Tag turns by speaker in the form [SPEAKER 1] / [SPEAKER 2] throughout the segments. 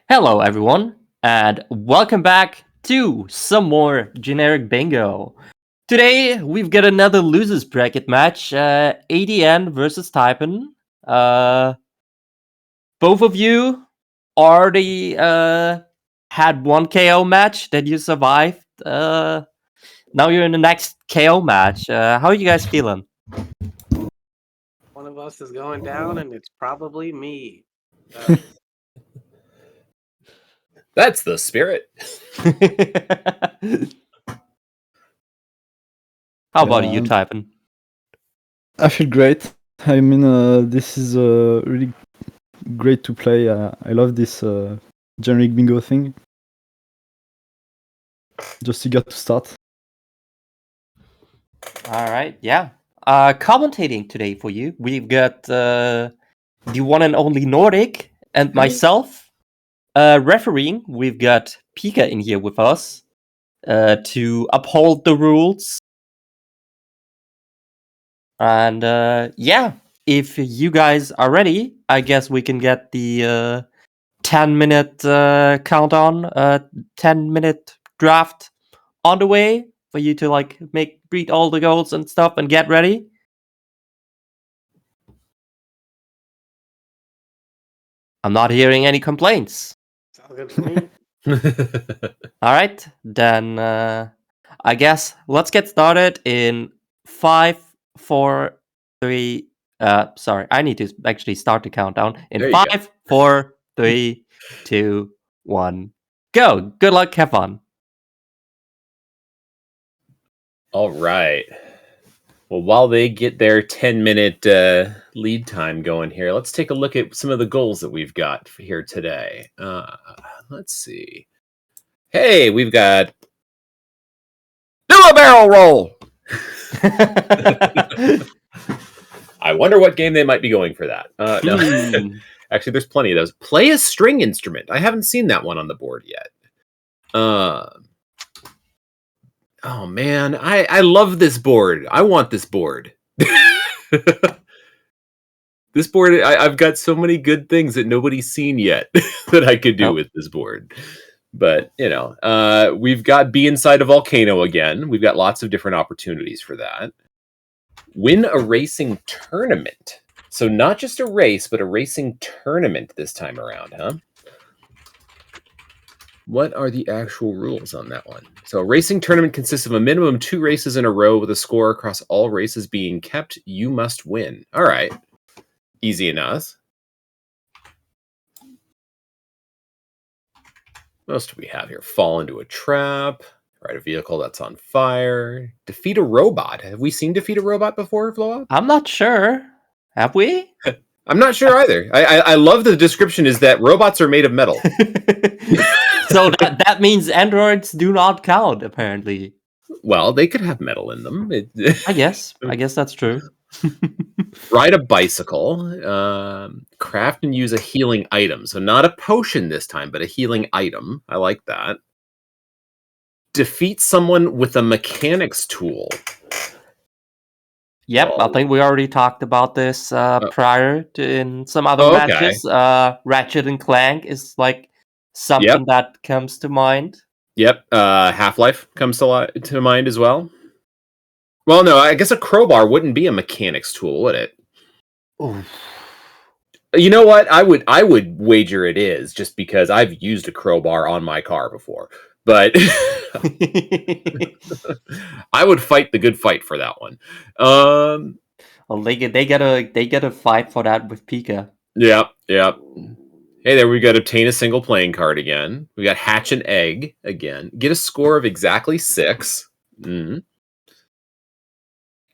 [SPEAKER 1] Hello, everyone, and welcome back to some more generic bingo. Today, we've got another losers bracket match, ADN versus Typen. Both of you already had one KO match that you survived. Now you're in the next KO match. How are you guys feeling?
[SPEAKER 2] One of us is going down, and it's probably me.
[SPEAKER 3] That's the spirit.
[SPEAKER 1] How about you, Typen?
[SPEAKER 4] I feel great. I mean, this is really great to play. I love this generic bingo thing. Just eager to start.
[SPEAKER 1] All right, yeah. Commentating today for you, we've got the one and only Nordic and myself. Refereeing, we've got Pika in here with us to uphold the rules. And yeah, if you guys are ready, I guess we can get the 10-minute countdown, 10-minute draft on the way for you to read all the goals and stuff and get ready. I'm not hearing any complaints.
[SPEAKER 2] Sounds good to me.
[SPEAKER 1] All right, then I guess let's get started in 5, 4, 3. Sorry, I need to actually start the countdown in 5, 4, 3, 2, 1. Go. Good luck. Have fun.
[SPEAKER 3] All right. Well, while they get their 10-minute lead time going here, let's take a look at some of the goals that we've got here today. Let's see. Hey, we've got do a barrel roll. I wonder what game they might be going for that. No. Actually, there's plenty of those. Play a string instrument. I haven't seen that one on the board yet. Oh man, I love this board. I want this board. This board, I've got so many good things that nobody's seen yet that I could do with this board. But, we've got Be Inside a Volcano again. We've got lots of different opportunities for that. Win a racing tournament. So not just a race, but a racing tournament this time around, huh? What are the actual rules on that one? So a racing tournament consists of a minimum 2 races in a row with a score across all races being kept. You must win. All right. Easy enough. What else do we have here? Fall into a trap. Ride a vehicle that's on fire. Defeat a robot. Have we seen Defeat a Robot before, Floa?
[SPEAKER 1] I'm not sure. Have we?
[SPEAKER 3] I'm not sure either. I love the description is that robots are made of metal.
[SPEAKER 1] So that means androids do not count, apparently.
[SPEAKER 3] Well, they could have metal in them.
[SPEAKER 1] I guess that's true.
[SPEAKER 3] Ride a bicycle. Craft and use a healing item. So not a potion this time, but a healing item. I like that. Defeat someone with a mechanics tool.
[SPEAKER 1] Yep, I think we already talked about this prior to in some other matches. Ratchet and Clank is like something that comes to mind.
[SPEAKER 3] Yep, Half-Life comes to mind as well. Well, no, I guess a crowbar wouldn't be a mechanics tool, would it?
[SPEAKER 1] Oof.
[SPEAKER 3] You know what? I would wager it is, just because I've used a crowbar on my car before. But I would fight the good fight for that one.
[SPEAKER 1] Well, they get a fight for that with Pika.
[SPEAKER 3] Yeah. Hey, there we got obtain a single playing card again. We got hatch an egg again. Get a score of exactly 6.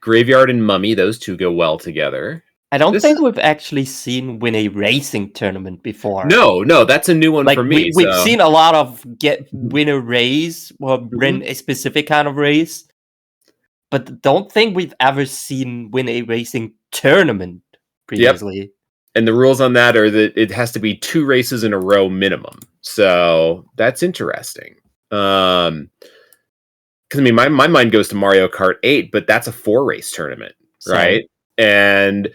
[SPEAKER 3] Graveyard and Mummy, those two go well together.
[SPEAKER 1] I don't think we've actually seen win a racing tournament before.
[SPEAKER 3] No, that's a new one for me.
[SPEAKER 1] We've seen a lot of win a race or win a specific kind of race, but don't think we've ever seen win a racing tournament previously.
[SPEAKER 3] Yep. And the rules on that are that it has to be 2 races in a row minimum. So that's interesting. Because I mean, my mind goes to Mario Kart 8, but that's a 4-race tournament, right? And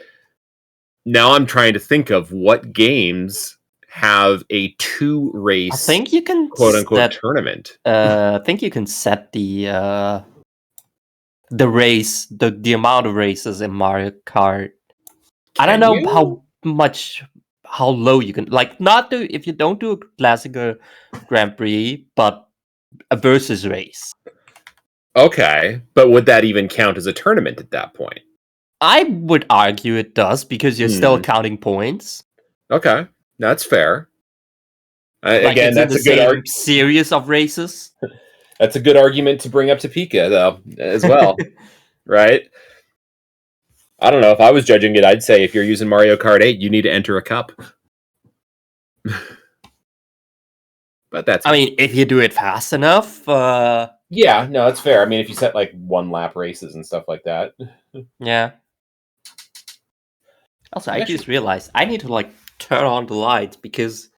[SPEAKER 3] now I'm trying to think of what games have a 2-race,
[SPEAKER 1] I think you can
[SPEAKER 3] quote unquote,
[SPEAKER 1] set,
[SPEAKER 3] tournament.
[SPEAKER 1] I think you can set the race, the amount of races in Mario Kart. I don't know how low you can, like, not do if you don't do a classical Grand Prix, but a versus race.
[SPEAKER 3] Okay, but would that even count as a tournament at that point?
[SPEAKER 1] I would argue it does because you're still counting points.
[SPEAKER 3] Okay, that's fair.
[SPEAKER 1] Like
[SPEAKER 3] Again,
[SPEAKER 1] it's in
[SPEAKER 3] that's
[SPEAKER 1] the
[SPEAKER 3] a good
[SPEAKER 1] same series of races.
[SPEAKER 3] That's a good argument to bring up to Pika, though, as well, right? I don't know. If I was judging it, I'd say if you're using Mario Kart 8, you need to enter a cup. But that's...
[SPEAKER 1] I mean, if you do it fast enough.
[SPEAKER 3] Yeah, no, that's fair. I mean, if you set like 1-lap races and stuff like that.
[SPEAKER 1] Yeah. Also, I just realized I need to like turn on the lights because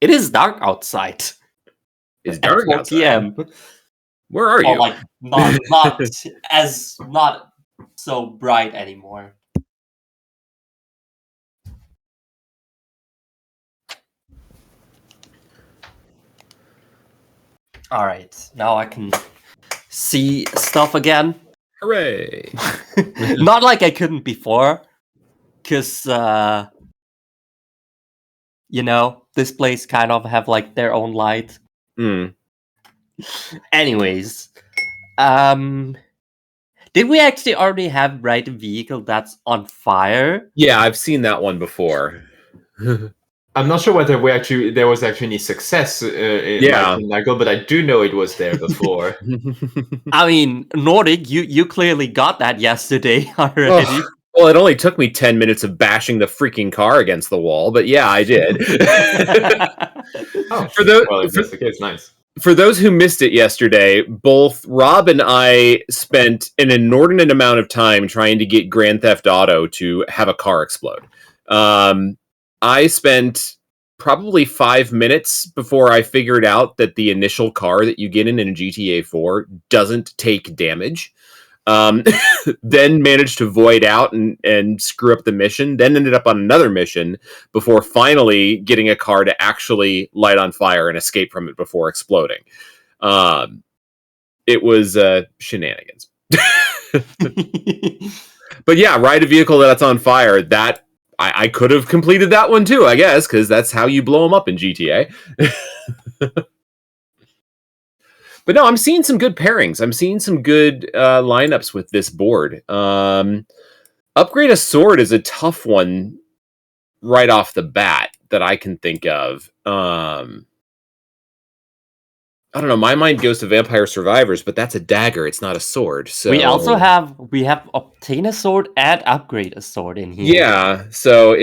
[SPEAKER 1] it is dark outside.
[SPEAKER 3] It's dark
[SPEAKER 1] at 4
[SPEAKER 3] outside.
[SPEAKER 1] p.m.
[SPEAKER 3] Where are you?
[SPEAKER 1] Like not so bright anymore. All right, now I can see stuff again.
[SPEAKER 3] Hooray!
[SPEAKER 1] Not like I couldn't before, because this place kind of have like their own light. Anyways, did we actually already have a vehicle that's on fire?
[SPEAKER 3] Yeah, I've seen that one before.
[SPEAKER 5] I'm not sure whether there was actually any success in Nagel, but I do know it was there before.
[SPEAKER 1] I mean, Nordic, you clearly got that yesterday already.
[SPEAKER 3] Well, it only took me 10 minutes of bashing the freaking car against the wall, but yeah, I did.
[SPEAKER 5] If that's the case, nice.
[SPEAKER 3] For those who missed it yesterday, both Rob and I spent an inordinate amount of time trying to get Grand Theft Auto to have a car explode. I spent probably 5 minutes before I figured out that the initial car that you get in GTA 4 doesn't take damage. Then managed to void out and screw up the mission, then ended up on another mission before finally getting a car to actually light on fire and escape from it before exploding. It was shenanigans. But yeah, ride a vehicle that's on fire, that I could have completed that one too, I guess, because that's how you blow them up in GTA. But no, I'm seeing some good pairings. I'm seeing some good lineups with this board. Upgrade a sword is a tough one right off the bat that I can think of. I don't know. My mind goes to Vampire Survivors, but that's a dagger. It's not a sword. So
[SPEAKER 1] we also have obtain a sword and upgrade a sword in here.
[SPEAKER 3] Yeah, so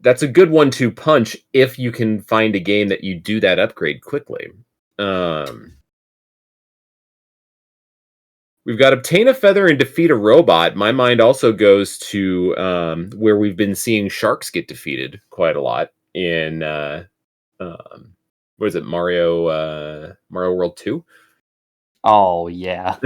[SPEAKER 3] that's a good 1-2 punch if you can find a game that you do that upgrade quickly. We've got obtain a feather and defeat a robot. My mind also goes to where we've been seeing sharks get defeated quite a lot in what is it, Mario World 2?
[SPEAKER 1] Oh yeah.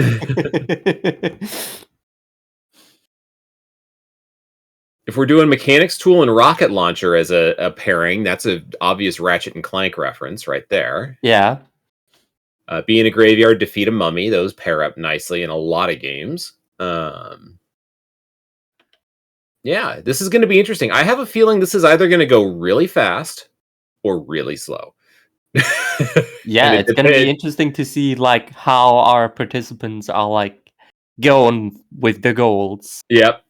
[SPEAKER 3] If we're doing mechanics tool and rocket launcher as a pairing, that's an obvious Ratchet and Clank reference right there.
[SPEAKER 1] Yeah.
[SPEAKER 3] Be in a graveyard, defeat a mummy. Those pair up nicely in a lot of games. Yeah, this is going to be interesting. I have a feeling this is either going to go really fast or really slow.
[SPEAKER 1] Yeah, it's going to be interesting to see like how our participants are like going with the goals.
[SPEAKER 3] Yep.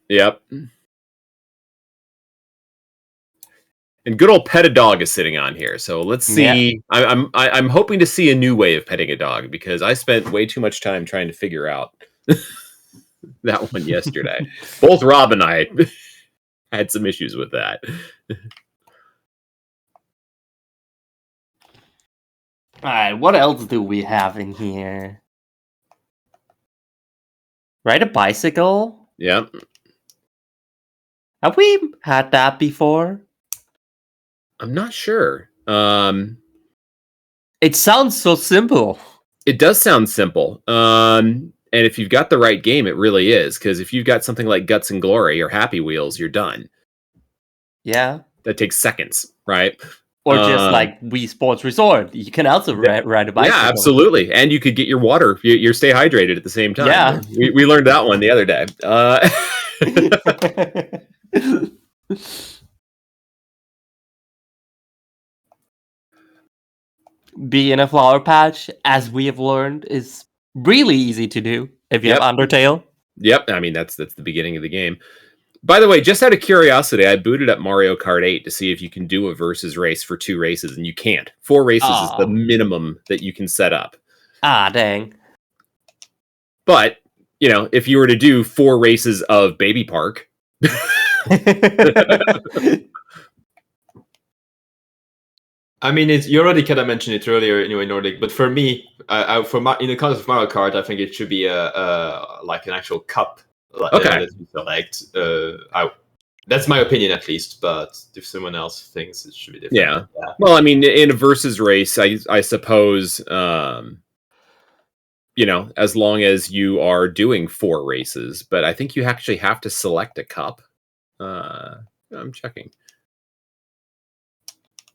[SPEAKER 3] And good old pet a dog is sitting on here, so let's see. Yeah. I'm hoping to see a new way of petting a dog because I spent way too much time trying to figure out that one yesterday. Both Rob and I had some issues with that.
[SPEAKER 1] All right, what else do we have in here? Ride a bicycle?
[SPEAKER 3] Yep.
[SPEAKER 1] Have we had that before?
[SPEAKER 3] I'm not sure.
[SPEAKER 1] It sounds so simple.
[SPEAKER 3] It does sound simple. And if you've got the right game, it really is. Because if you've got something like Guts and Glory or Happy Wheels, you're done.
[SPEAKER 1] Yeah.
[SPEAKER 3] That takes seconds, right?
[SPEAKER 1] Or just like Wii Sports Resort. You can also ride a bicycle.
[SPEAKER 3] Yeah, absolutely. And you could get your water. You stay hydrated at the same time.
[SPEAKER 1] Yeah.
[SPEAKER 3] We learned that one the other day.
[SPEAKER 1] Be in a flower patch, as we have learned, is really easy to do if you have Undertale.
[SPEAKER 3] Yep. I mean, that's the beginning of the game. By the way, just out of curiosity, I booted up Mario Kart 8 to see if you can do a versus race for 2 races, and you can't. 4 races is the minimum that you can set up.
[SPEAKER 1] Ah, dang.
[SPEAKER 3] But, if you were to do 4 races of Baby Park...
[SPEAKER 5] I mean, you already kind of mentioned it earlier, anyway, Nordic. But for me, in the context of Mario Kart, I think it should be like an actual cup.
[SPEAKER 3] Okay.
[SPEAKER 5] That we select. That's my opinion, at least. But if someone else thinks it should be different,
[SPEAKER 3] yeah. Well, I mean, in a versus race, I suppose, as long as you are doing 4 races, but I think you actually have to select a cup. I'm checking.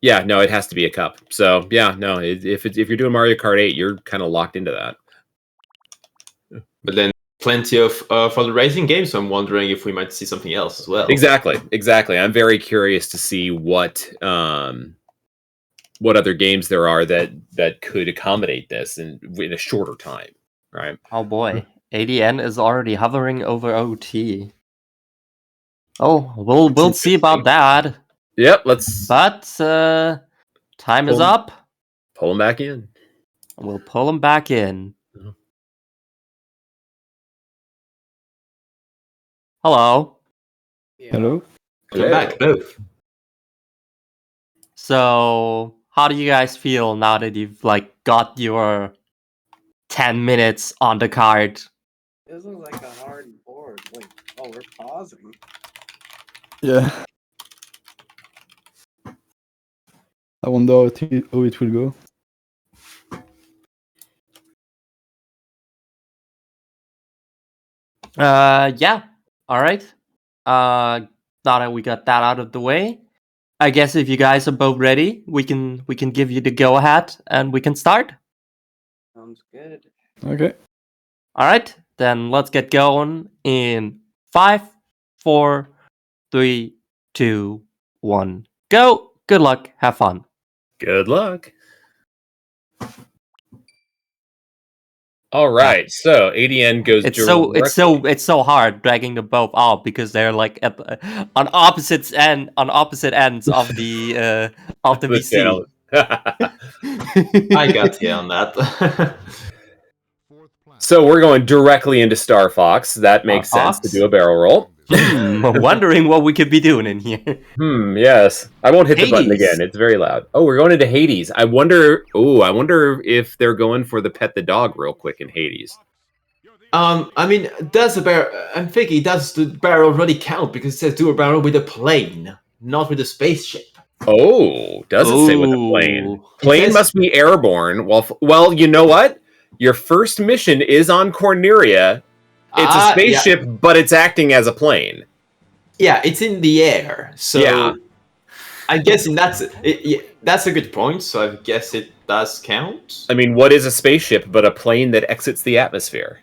[SPEAKER 3] Yeah, no, it has to be a cup. So yeah, no, if you're doing Mario Kart 8, you're kind of locked into that.
[SPEAKER 5] But then plenty of for the racing games, so I'm wondering if we might see something else as well.
[SPEAKER 3] Exactly. I'm very curious to see what other games there are that could accommodate this in a shorter time, right?
[SPEAKER 1] Oh boy, ADN is already hovering over OT. Oh, we'll see about that.
[SPEAKER 3] Yep, let's.
[SPEAKER 1] But time is up.
[SPEAKER 3] Pull him back in.
[SPEAKER 1] We'll pull him back in. Hello.
[SPEAKER 2] Yeah.
[SPEAKER 4] Hello.
[SPEAKER 5] Come back, both.
[SPEAKER 1] So, how do you guys feel now that you've got your 10 minutes on the card?
[SPEAKER 2] This is like a hard board. Wait, we're pausing.
[SPEAKER 4] Yeah. I wonder how it will go.
[SPEAKER 1] Yeah. All right. Now that we got that out of the way, I guess if you guys are both ready, we can give you the go ahead and we can start.
[SPEAKER 2] Sounds good.
[SPEAKER 4] Okay.
[SPEAKER 1] All right. Then let's get going in 5, 4, 3, 2, 1. Go. Good luck. Have fun.
[SPEAKER 3] Good luck. All right, so ADN goes.
[SPEAKER 1] It's so hard dragging them both out because they're like on opposite ends of the VC.
[SPEAKER 5] I got you on that.
[SPEAKER 3] So we're going directly into Star Fox. That makes sense to do a barrel roll.
[SPEAKER 1] Wondering what we could be doing in here.
[SPEAKER 3] Yes. I won't hit the button again. It's very loud. Oh, we're going into Hades. I wonder if they're going for the pet the dog real quick in Hades.
[SPEAKER 5] I mean, does the barrel? I'm thinking, does the barrel already count because it says do a barrel with a plane, not with a spaceship?
[SPEAKER 3] Oh, does it say with a plane? Plane
[SPEAKER 5] says,
[SPEAKER 3] must be airborne. Well, you know what? Your first mission is on Corneria. It's a spaceship, but it's acting as a plane.
[SPEAKER 5] Yeah, it's in the air. So I guess that's a good point. So I guess it does count.
[SPEAKER 3] I mean, what is a spaceship but a plane that exits the atmosphere?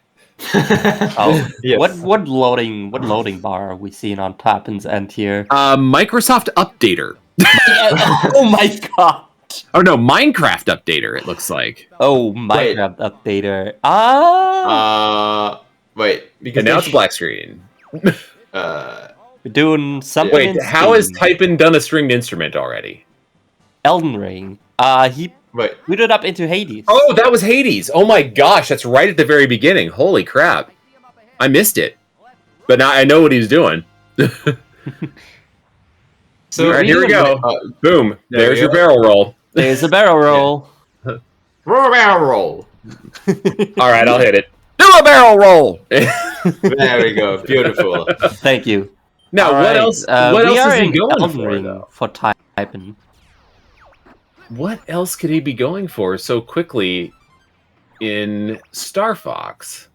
[SPEAKER 1] Yes. What loading bar are we seeing on Tappen's end here?
[SPEAKER 3] Microsoft Updater.
[SPEAKER 1] Oh my god.
[SPEAKER 3] Oh no, Minecraft Updater, it looks like.
[SPEAKER 1] Oh, Minecraft Updater.
[SPEAKER 5] Wait, because
[SPEAKER 3] and now it's black screen.
[SPEAKER 1] We're doing something.
[SPEAKER 3] Wait, how has Typin done a stringed instrument already?
[SPEAKER 1] Elden Ring. He booted up into Hades.
[SPEAKER 3] Oh, that was Hades. Oh my gosh, that's right at the very beginning. Holy crap. I missed it. But now I know what he's doing.
[SPEAKER 5] So
[SPEAKER 3] all right, here we go. Boom. There's your barrel roll.
[SPEAKER 1] There's a barrel roll.
[SPEAKER 5] Barrel roll.
[SPEAKER 3] All right, I'll hit it. Do a barrel roll.
[SPEAKER 5] There we go. Beautiful.
[SPEAKER 1] Thank you.
[SPEAKER 3] Now, what else? What else is he going
[SPEAKER 1] Elden
[SPEAKER 3] for?
[SPEAKER 1] Ring
[SPEAKER 3] Though?
[SPEAKER 1] For Typin.
[SPEAKER 3] What else could he be going for so quickly in Star Fox?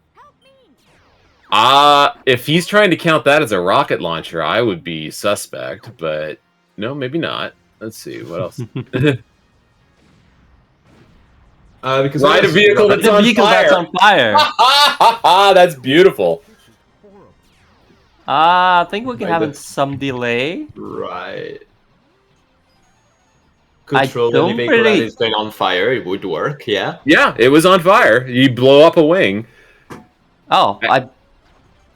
[SPEAKER 3] If he's trying to count that as a rocket launcher, I would be suspect, but no, maybe not. Let's see what else.
[SPEAKER 5] Because
[SPEAKER 3] Ride a vehicle
[SPEAKER 1] The
[SPEAKER 3] that's on
[SPEAKER 1] vehicle
[SPEAKER 3] fire.
[SPEAKER 1] that's on fire.
[SPEAKER 3] That's beautiful.
[SPEAKER 1] I think we can
[SPEAKER 5] Right,
[SPEAKER 1] have some delay.
[SPEAKER 5] Right.
[SPEAKER 1] I
[SPEAKER 5] Control the
[SPEAKER 1] don't
[SPEAKER 5] vehicle that
[SPEAKER 1] really-
[SPEAKER 5] is going on fire. It would work. Yeah.
[SPEAKER 3] Yeah, it was on fire. You blow up a wing.
[SPEAKER 1] Oh, okay,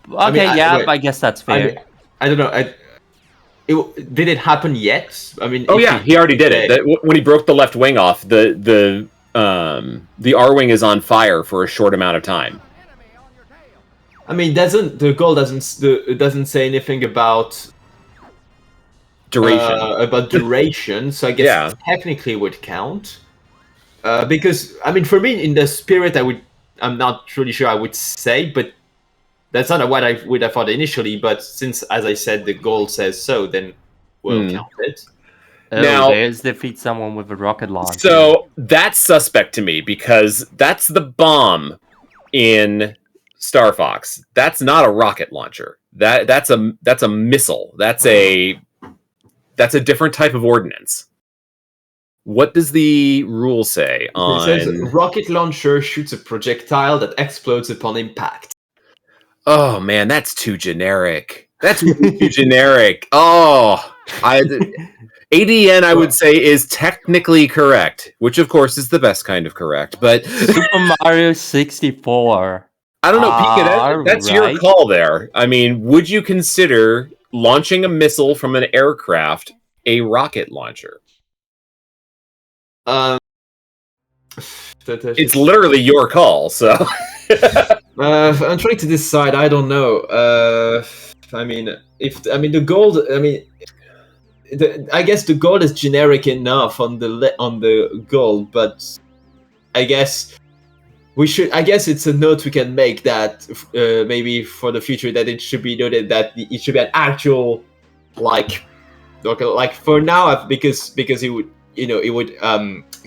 [SPEAKER 5] wait.
[SPEAKER 1] I guess that's fair.
[SPEAKER 5] I don't know. Did it happen yet? I mean,
[SPEAKER 3] Oh
[SPEAKER 5] if
[SPEAKER 3] yeah, he already did it. When he broke the left wing off, the R wing is on fire for a short amount of time.
[SPEAKER 5] I mean, the goal doesn't say anything about
[SPEAKER 3] Duration.
[SPEAKER 5] so I guess technically would count. Because I mean, for me, in the spirit, I'm not really sure I would say, but that's not what I would have thought initially. But since, as I said, the goal says so, then we'll count it.
[SPEAKER 1] Oh,
[SPEAKER 3] Now-
[SPEAKER 1] there's defeat someone with a rocket launcher.
[SPEAKER 3] So that's suspect to me because that's the bomb in Star Fox. That's not a rocket launcher. That's a missile. That's a different type of ordnance. What does the rule say on?
[SPEAKER 5] It says rocket launcher shoots a projectile that explodes upon impact.
[SPEAKER 3] Oh man, that's too generic. That's way too generic. Oh, ADN, I would say, is technically correct, which of course is the best kind of correct. But
[SPEAKER 1] Super Mario 64.
[SPEAKER 3] I don't know, Pika. That's your call there. I mean, would you consider launching a missile from an aircraft a rocket launcher? It's literally your call. So
[SPEAKER 5] I'm trying to decide. I don't know. I mean, the gold. I mean. I guess the goal is generic enough on the goal, but I guess we should. I guess it's a note we can make that maybe for the future that it should be noted that it should be an actual like for now because it would it would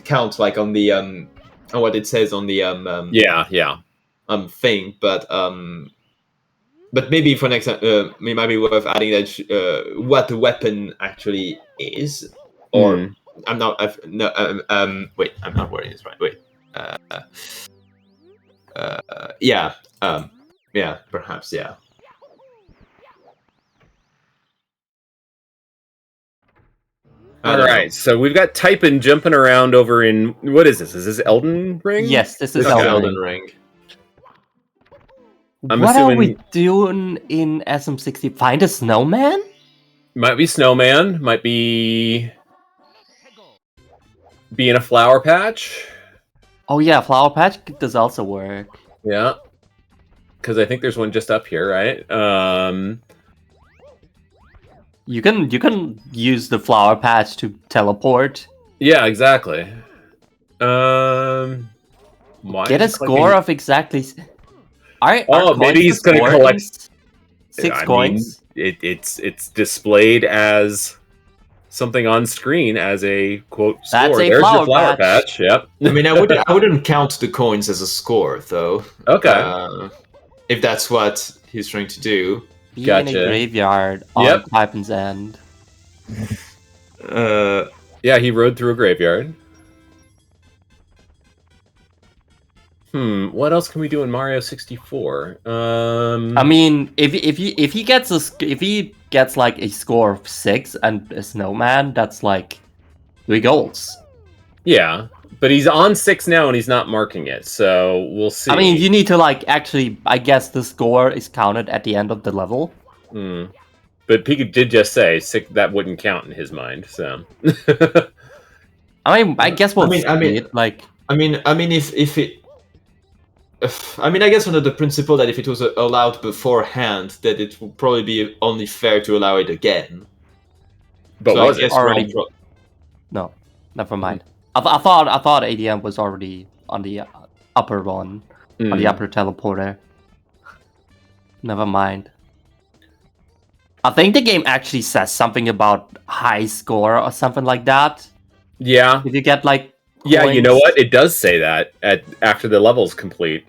[SPEAKER 5] count like on the on what it says on the thing, but maybe for next time, it might be worth adding that what the weapon actually is, or I'm not. Wait, I'm not wording this right. Wait. Yeah. Yeah. Perhaps. Yeah.
[SPEAKER 3] all right, so we've got Typin jumping around over in what is this? Is this Elden Ring?
[SPEAKER 1] Yes, this is
[SPEAKER 5] Elden Ring.
[SPEAKER 1] What are we doing in SM60? Find a snowman?
[SPEAKER 3] Might be snowman. Might be in a flower patch.
[SPEAKER 1] Oh yeah, flower patch does also work.
[SPEAKER 3] Yeah, because I think there's one just up here, right?
[SPEAKER 1] You can use the flower patch to teleport.
[SPEAKER 3] Yeah, exactly.
[SPEAKER 1] Get a score of exactly.
[SPEAKER 3] Maybe he's going to collect
[SPEAKER 1] 6 coins.
[SPEAKER 3] It's displayed as something on screen as a quote score.
[SPEAKER 1] That's a
[SPEAKER 3] There's
[SPEAKER 1] flower
[SPEAKER 3] your flower patch. Yep.
[SPEAKER 5] I mean, I wouldn't count the coins as a score, though.
[SPEAKER 3] Okay.
[SPEAKER 5] If that's what he's trying to do.
[SPEAKER 1] Be in a graveyard on Typin's end.
[SPEAKER 3] Yeah, he rode through a graveyard. What else can we do in Mario 64?
[SPEAKER 1] I mean, if he gets like a score of 6 and a snowman, that's like 3 goals.
[SPEAKER 3] Yeah, but he's on 6 now and he's not marking it, so we'll see.
[SPEAKER 1] I mean, you need to like actually. I guess the score is counted at the end of the level.
[SPEAKER 3] But Pika did just say that wouldn't count in his mind. So.
[SPEAKER 1] I mean, I guess we'll see it. Like,
[SPEAKER 5] I mean, if it. I mean, I guess under the principle that if it was allowed beforehand, that it would probably be only fair to allow it again.
[SPEAKER 3] But
[SPEAKER 5] so
[SPEAKER 3] was it
[SPEAKER 1] already? No, never mind. I thought ADN was already on the upper one, on the upper teleporter. Never mind. I think the game actually says something about high score or something like that.
[SPEAKER 3] Yeah.
[SPEAKER 1] If you get like.
[SPEAKER 3] Yeah, you know what? It does say that after the level's complete.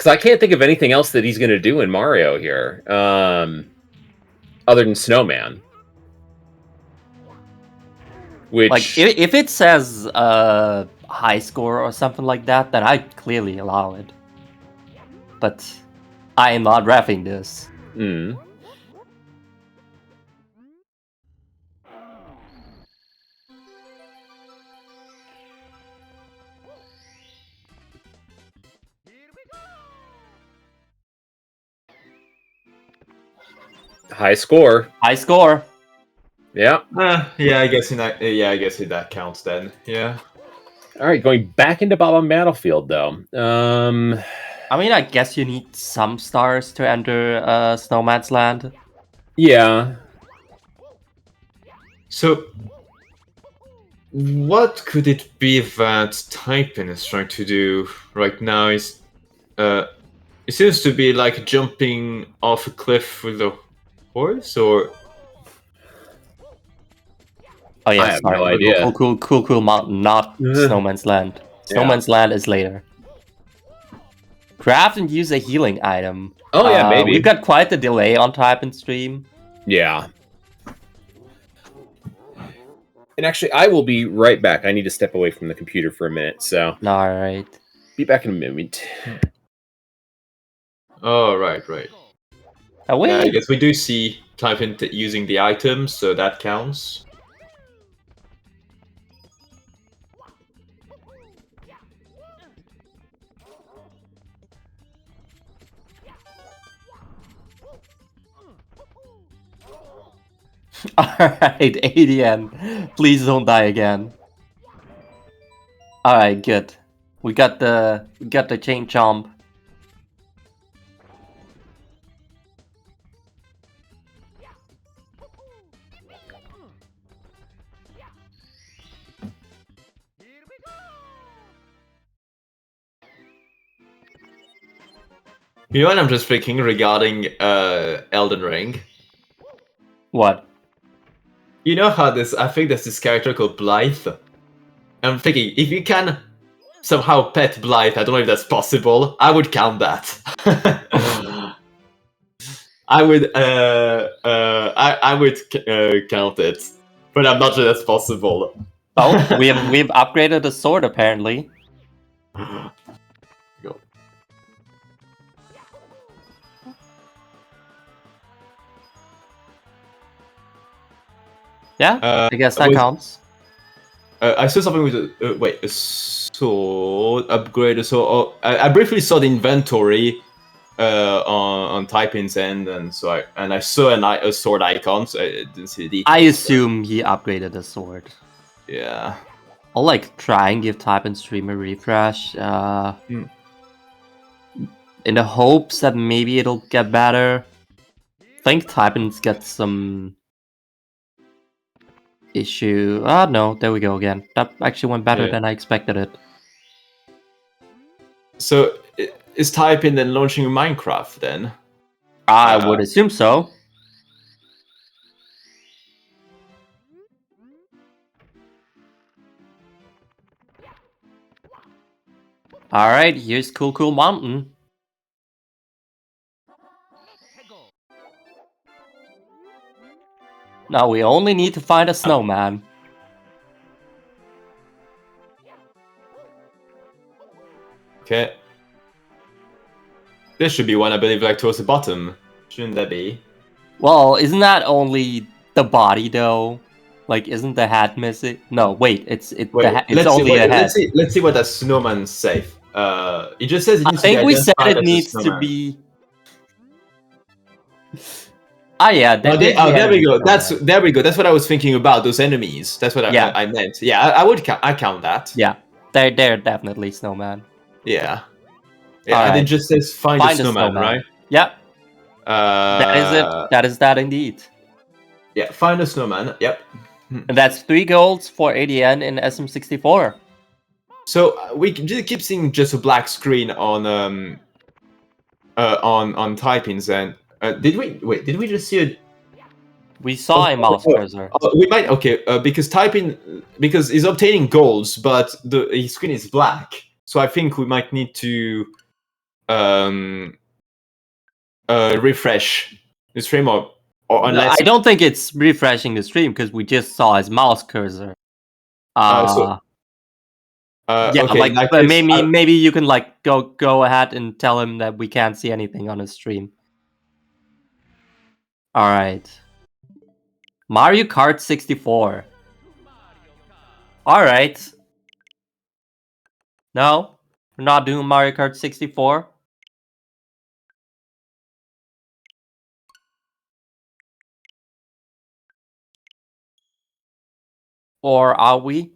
[SPEAKER 3] because I can't think of anything else that he's going to do in Mario here, other than Snowman. Which,
[SPEAKER 1] Like, if it says high score or something like that, then I clearly allow it. But I am not reffing this.
[SPEAKER 3] high score.
[SPEAKER 1] High score.
[SPEAKER 3] Yeah.
[SPEAKER 5] Yeah, I guess that counts then. Yeah.
[SPEAKER 3] All right, going back into Bob on Battlefield though.
[SPEAKER 1] I mean, I guess you need some stars to enter Snowman's Land.
[SPEAKER 3] Yeah.
[SPEAKER 5] So, what could it be that Typin is trying to do right now? Is it seems to be like jumping off a cliff with a horse, or
[SPEAKER 1] Oh yeah,
[SPEAKER 3] I have
[SPEAKER 1] sorry.
[SPEAKER 3] no idea.
[SPEAKER 1] Cool mountain, not Snowman's Land. Snowman's Land is later. Craft and use a healing item.
[SPEAKER 3] Oh yeah, maybe.
[SPEAKER 1] We've got quite the delay on type and stream.
[SPEAKER 3] Yeah. And actually, I will be right back. I need to step away from the computer for a minute, so
[SPEAKER 1] Alright.
[SPEAKER 3] be back in a moment.
[SPEAKER 5] oh right.
[SPEAKER 1] Oh, wait.
[SPEAKER 5] Yeah, I guess we do see Typin using the items, so that counts.
[SPEAKER 1] Alright, ADN. Please don't die again. Alright, good. We got the chain chomp.
[SPEAKER 5] You know what I'm just thinking regarding Elden Ring?
[SPEAKER 1] What?
[SPEAKER 5] You know how I think there's this character called Blythe? I'm thinking, if you can somehow pet Blythe, I don't know if that's possible, I would count that. I would count it. But I'm not sure that's possible.
[SPEAKER 1] Oh, we've upgraded the sword apparently.
[SPEAKER 5] Go.
[SPEAKER 1] Yeah, I guess that counts.
[SPEAKER 5] I saw something with a sword upgrade. So I briefly saw the inventory on Typin's end, and so I saw a sword icon. So I didn't see the details.
[SPEAKER 1] I assume he upgraded the sword.
[SPEAKER 5] Yeah.
[SPEAKER 1] I'll like try and give Type and Stream a refresh. In the hopes that maybe it'll get better. I think Typin's got some issue. Ah, no, there we go again. That actually went better than I expected it.
[SPEAKER 5] So is Typin then launching Minecraft then?
[SPEAKER 1] I would assume so. Alright, here's Cool Mountain. Now we only need to find a snowman.
[SPEAKER 5] Okay. There should be one, I believe, like towards the bottom. Shouldn't there be?
[SPEAKER 1] Well, isn't that only the body though? Like, isn't the head missing? No, wait, it's only a head.
[SPEAKER 5] Let's see what that snowman safe. It just says it
[SPEAKER 1] I
[SPEAKER 5] needs
[SPEAKER 1] think
[SPEAKER 5] to be
[SPEAKER 1] we said
[SPEAKER 5] identified
[SPEAKER 1] it
[SPEAKER 5] as a
[SPEAKER 1] needs to
[SPEAKER 5] snowman.
[SPEAKER 1] be. Ah, yeah.
[SPEAKER 5] There we go. There we go. That's what I was thinking about. Those enemies. That's what I meant. Yeah, I count that.
[SPEAKER 1] Yeah, they're definitely snowman.
[SPEAKER 5] Yeah. Yeah, and it just says find a snowman, right?
[SPEAKER 1] Yeah. That is it. That is that indeed.
[SPEAKER 5] Yeah, find a snowman. Yep.
[SPEAKER 1] And that's 3 golds for ADN in SM64.
[SPEAKER 5] So we keep seeing just a black screen on Typin's end. Did we just see it?
[SPEAKER 1] We saw a mouse cursor.
[SPEAKER 5] We might because because he's obtaining golds, but his screen is black. So I think we might need to refresh the stream, or
[SPEAKER 1] No,
[SPEAKER 5] unless
[SPEAKER 1] I don't think it's refreshing the stream because we just saw his mouse cursor.
[SPEAKER 5] yeah, okay,
[SPEAKER 1] like
[SPEAKER 5] in that
[SPEAKER 1] but
[SPEAKER 5] case,
[SPEAKER 1] maybe you can like go ahead and tell him that we can't see anything on his stream. All right. Mario Kart 64. All right. No, we're not doing Mario Kart 64. Or are we?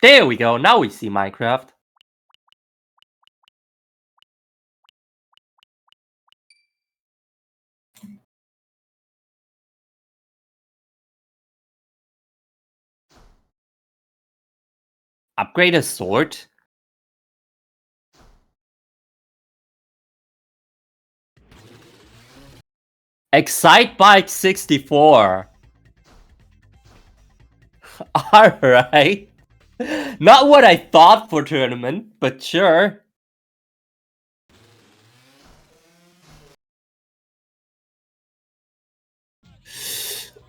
[SPEAKER 1] There we go. Now we see Minecraft. Upgrade a sword? Excite Bike 64. Alright. Not what I thought for tournament, but sure.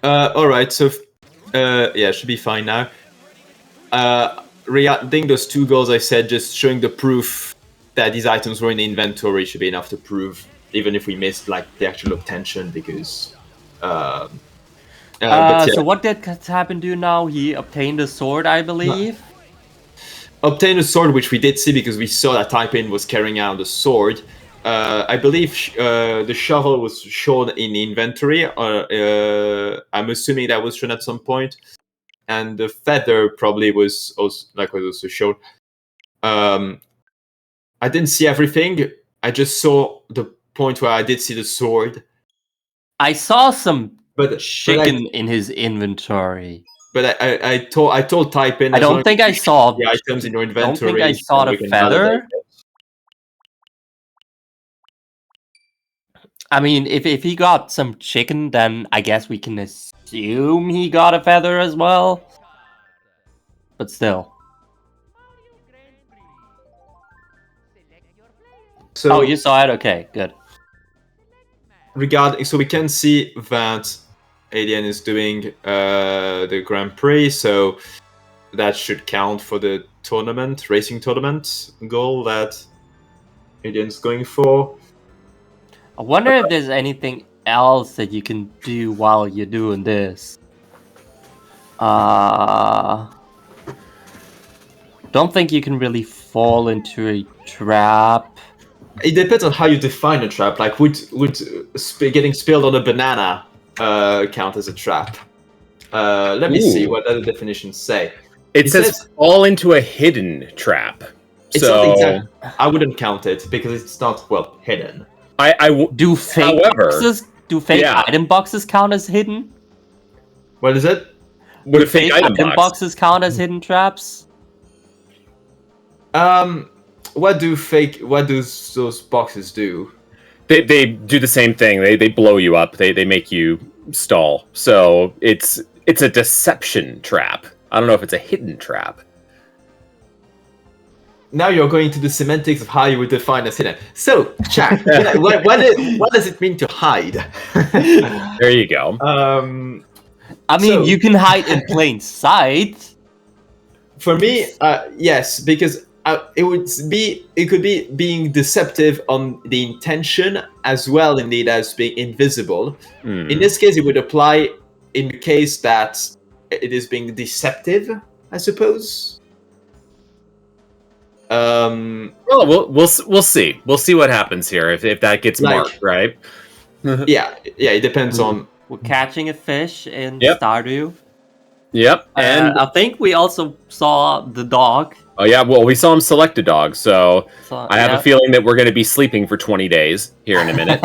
[SPEAKER 5] alright, so yeah, should be fine now. Regarding those 2 goals I said, just showing the proof that these items were in the inventory should be enough to prove, even if we missed like the actual obtention, because but yeah.
[SPEAKER 1] So what did Happen do now? He obtained a sword, I believe.
[SPEAKER 5] Obtain a sword, which we did see because we saw that Type-In was carrying out the sword. I believe the shovel was shown in the inventory. I'm assuming that was shown at some point, and the feather probably was also shown. I didn't see everything. I just saw the point where I did see the sword.
[SPEAKER 1] I saw some
[SPEAKER 5] But
[SPEAKER 1] chicken in his inventory.
[SPEAKER 5] But I told Type-In.
[SPEAKER 1] I don't think I saw
[SPEAKER 5] the items in your inventory.
[SPEAKER 1] Don't think I saw the feather. I mean, if he got some chicken, then I guess we can assume he got a feather as well. But still.
[SPEAKER 5] So,
[SPEAKER 1] oh, you saw it? Okay, good.
[SPEAKER 5] So we can see that ADN is doing the Grand Prix, so that should count for the racing tournament goal that ADN's going for.
[SPEAKER 1] I wonder if there's anything else that you can do while you're doing this. Don't think you can really fall into a trap.
[SPEAKER 5] It depends on how you define a trap. Like, would getting spilled on a banana count as a trap? Let me see what other definitions say.
[SPEAKER 3] It says fall into a hidden trap.
[SPEAKER 5] It's
[SPEAKER 3] so
[SPEAKER 5] not exact. I wouldn't count it because it's not hidden.
[SPEAKER 1] Do fake item boxes count as hidden?
[SPEAKER 5] What is it?
[SPEAKER 3] Would
[SPEAKER 1] do fake item boxes count as hidden traps?
[SPEAKER 5] What do those boxes do?
[SPEAKER 3] They do the same thing. They blow you up. They make you stall. So it's a deception trap. I don't know if it's a hidden trap.
[SPEAKER 5] Now you're going to the semantics of how you would define as hidden. So, Jack, what does it mean to hide?
[SPEAKER 3] There you go.
[SPEAKER 1] I mean, you can hide in plain sight.
[SPEAKER 5] For me, yes, because it could be being deceptive on the intention as well, indeed, as being invisible. In this case, it would apply in the case that it is being deceptive, I suppose.
[SPEAKER 3] Well, we'll see. We'll see what happens here if that gets marked, right?
[SPEAKER 5] yeah, it depends on.
[SPEAKER 1] We're catching a fish in Stardew.
[SPEAKER 3] Yep, and
[SPEAKER 1] I think we also saw the dog.
[SPEAKER 3] Oh yeah, well, we saw him select a dog, so I have a feeling that we're going to be sleeping for 20 days here in a minute.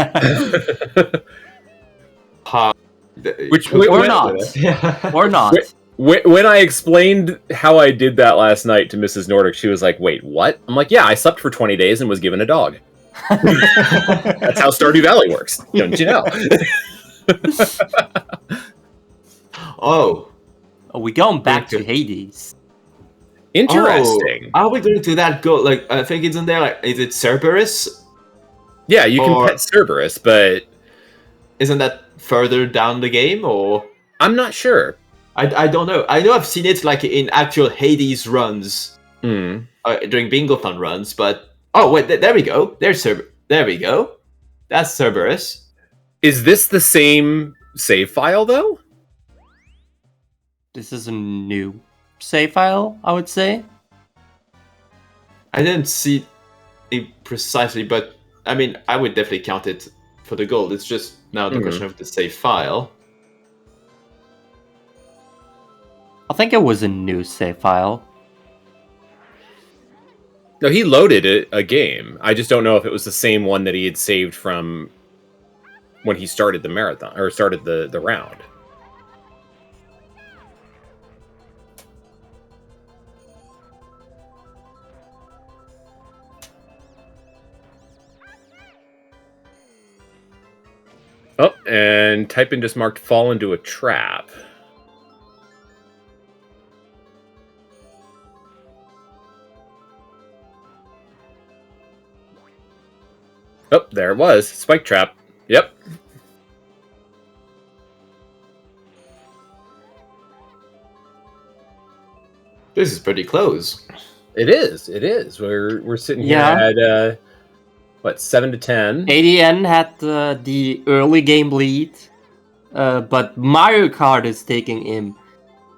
[SPEAKER 1] Or not. Or not.
[SPEAKER 3] When I explained how I did that last night to Mrs. Nordic, she was like, wait, what? I'm like, yeah, I slept for 20 days and was given a dog. That's how Stardew Valley works, don't you know?
[SPEAKER 5] Oh.
[SPEAKER 1] We're going back to
[SPEAKER 5] Okay.
[SPEAKER 1] Hades.
[SPEAKER 3] Interesting.
[SPEAKER 5] Oh, are we going to that goal? Like, I think it's in there. Like, is it Cerberus?
[SPEAKER 3] Yeah, you can
[SPEAKER 5] Or-
[SPEAKER 3] pet Cerberus, but
[SPEAKER 5] Isn't that further down the game, or
[SPEAKER 3] I'm not sure.
[SPEAKER 5] I don't know. I know I've seen it like in actual Hades runs
[SPEAKER 3] Hmm.
[SPEAKER 5] during Bingothon runs, but oh wait, there we go. There we go. That's Cerberus.
[SPEAKER 3] Is this the same save file though?
[SPEAKER 1] This is a new save file, I would say.
[SPEAKER 5] I didn't see it precisely, but I mean, I would definitely count it for the gold. It's just now the question of the save file.
[SPEAKER 1] I think it was a new save file.
[SPEAKER 3] No, he loaded a game. I just don't know if it was the same one that he had saved from when he started the marathon or started the round. Oh, and Type-in just marked fall into a trap. Oh, there it was. Spike trap. Yep.
[SPEAKER 5] This is pretty close.
[SPEAKER 3] It is. It is. We're sitting here
[SPEAKER 1] Yeah.
[SPEAKER 3] at what, 7 to 10?
[SPEAKER 1] ADN had the early game lead, but Mario Kart is taking him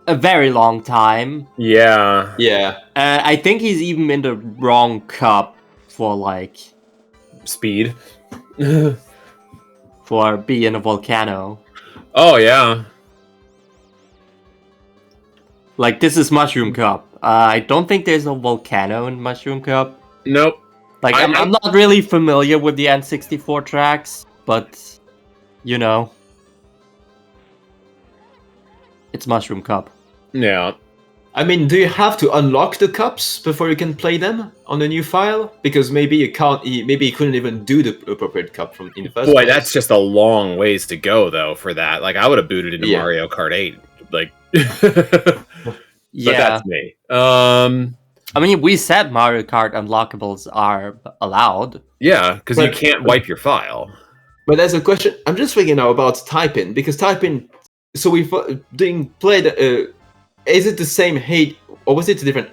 [SPEAKER 1] a very long time.
[SPEAKER 3] Yeah.
[SPEAKER 5] Yeah.
[SPEAKER 1] I think he's even in the wrong cup for like
[SPEAKER 3] Speed.
[SPEAKER 1] for being a volcano.
[SPEAKER 3] Oh yeah.
[SPEAKER 1] Like this is Mushroom Cup. I don't think there's a volcano in Mushroom Cup.
[SPEAKER 3] Nope.
[SPEAKER 1] Like I'm not really familiar with the N64 tracks, but you know, it's Mushroom Cup.
[SPEAKER 3] Yeah.
[SPEAKER 5] I mean, do you have to unlock the cups before you can play them on the new file? Because maybe you can't. Maybe you couldn't even do the appropriate cup from in the first
[SPEAKER 3] Boy,
[SPEAKER 5] place.
[SPEAKER 3] that's just a long ways to go though for that. Like I would have booted into
[SPEAKER 5] Yeah.
[SPEAKER 3] Mario Kart 8. Like but
[SPEAKER 1] Yeah,
[SPEAKER 3] that's me.
[SPEAKER 1] I mean, we said Mario Kart unlockables are allowed.
[SPEAKER 3] Yeah, because you
[SPEAKER 5] But-
[SPEAKER 3] can't wipe your file.
[SPEAKER 5] But there's a question. I'm just thinking now about Type-in, because Type-in. So we didn't play the. Is it the same hate, or was it different?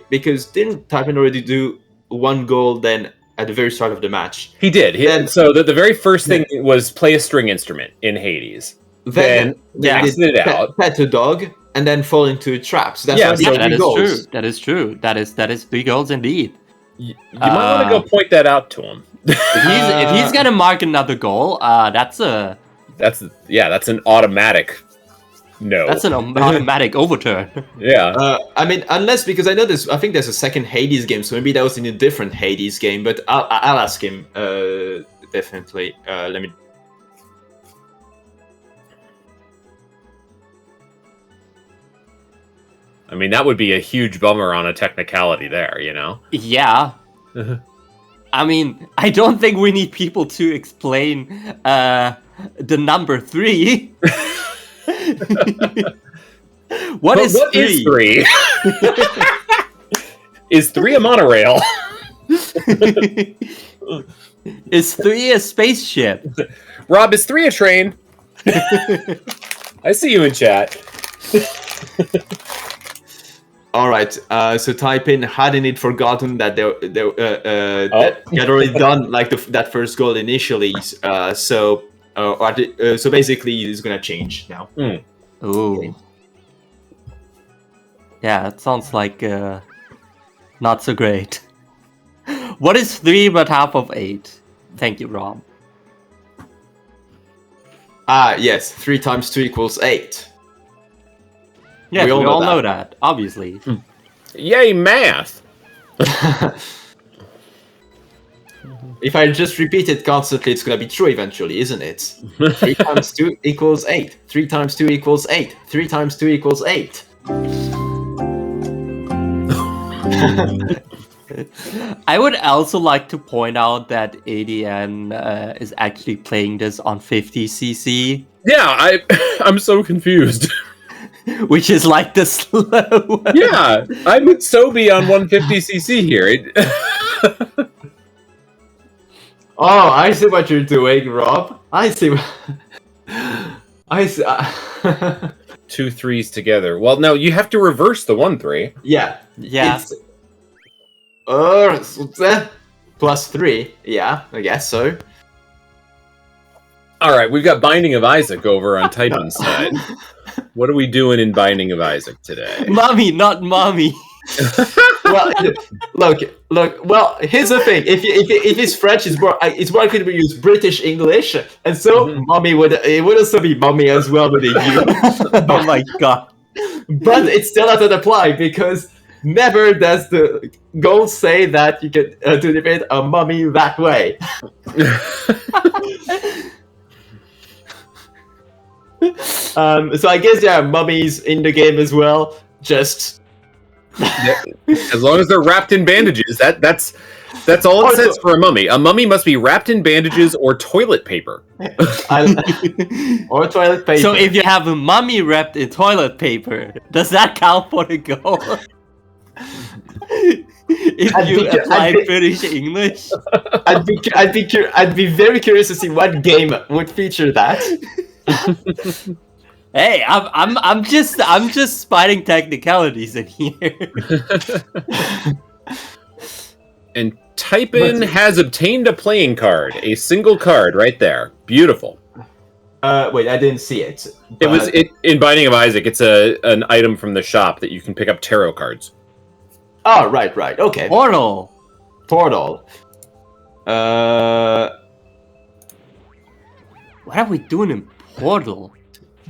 [SPEAKER 5] Because didn't Type-in already do one goal then at the very start of the match?
[SPEAKER 3] He did.
[SPEAKER 5] Then-
[SPEAKER 3] So the very first thing was play a string instrument in Hades. Then
[SPEAKER 1] Yeah.
[SPEAKER 3] exit it out.
[SPEAKER 5] Pet a dog and then fall into a trap. So that's
[SPEAKER 3] Yeah,
[SPEAKER 5] already
[SPEAKER 3] so
[SPEAKER 1] Yeah, that
[SPEAKER 5] three
[SPEAKER 1] is
[SPEAKER 5] goals.
[SPEAKER 1] true. That is true. That is 3 goals indeed.
[SPEAKER 3] You might want to go point that out to him.
[SPEAKER 1] If he's gonna mark another goal, that's an
[SPEAKER 3] That's an automatic no.
[SPEAKER 1] automatic overturn.
[SPEAKER 3] Yeah.
[SPEAKER 5] I mean, unless because I know this, I think there's a second Hades game, so maybe that was in a different Hades game. But I'll ask him definitely. Let me.
[SPEAKER 3] I mean, that would be a huge bummer on a technicality there, you know?
[SPEAKER 1] Yeah. I mean, I don't think we need people to explain the number 3. What is
[SPEAKER 3] What
[SPEAKER 1] 3?
[SPEAKER 3] is 3? Is 3 a monorail?
[SPEAKER 1] Is 3 a spaceship?
[SPEAKER 3] Rob, is 3 a train? I see you in chat.
[SPEAKER 5] All right. So Type-in hadn't it forgotten that that he had already done like that first goal initially. So basically, it's gonna change now.
[SPEAKER 1] Ooh. Yeah, it sounds like not so great. What is 3 but half of 8? Thank you, Rob.
[SPEAKER 5] Yes. 3 times 2 equals 8.
[SPEAKER 1] Yes, we
[SPEAKER 5] all
[SPEAKER 1] all
[SPEAKER 5] know
[SPEAKER 1] know that, obviously.
[SPEAKER 3] Yay, math!
[SPEAKER 5] If I just repeat it constantly, it's gonna be true eventually, isn't it? 3 times 2 equals 8. 3 times 2 equals 8. 3 times 2 equals 8.
[SPEAKER 1] I would also like to point out that ADN is actually playing this on 50cc.
[SPEAKER 3] Yeah, I'm so confused.
[SPEAKER 1] which is like the slow.
[SPEAKER 3] Yeah, I would so be on 150cc here.
[SPEAKER 5] Oh, I see what you're doing, Rob. I see. I see.
[SPEAKER 3] 2 3s together. Well, no, you have to reverse the 1 3.
[SPEAKER 5] Yeah.
[SPEAKER 1] Yeah.
[SPEAKER 5] It's, +3. Yeah, I guess so.
[SPEAKER 3] All right, we've got Binding of Isaac over on Titan's side. What are we doing in Binding of Isaac today?
[SPEAKER 1] Mommy, not mommy.
[SPEAKER 5] Well, look. Well, here's the thing: if it's French, it's more likely to use British English, and so mommy would also be mommy as well with a U.
[SPEAKER 1] Oh my god.
[SPEAKER 5] But it still doesn't apply because never does the goal say that you can deliver a mommy that way. So I guess there are mummies in the game as well. Just
[SPEAKER 3] As long as they're wrapped in bandages, that's all it says for a mummy. A mummy must be wrapped in bandages or toilet paper.
[SPEAKER 5] or toilet paper.
[SPEAKER 1] So if you have a mummy wrapped in toilet paper, does that count for the goal? If you apply British English,
[SPEAKER 5] I'd be very curious to see what game would feature that.
[SPEAKER 1] hey, I'm just spiting technicalities in here.
[SPEAKER 3] And Typin has obtained a playing card, a single card right there. Beautiful.
[SPEAKER 5] Wait, I didn't see it.
[SPEAKER 3] It was in Binding of Isaac. It's an item from the shop that you can pick up tarot cards.
[SPEAKER 5] Oh, right, okay.
[SPEAKER 1] Portal. What are we doing in Portal?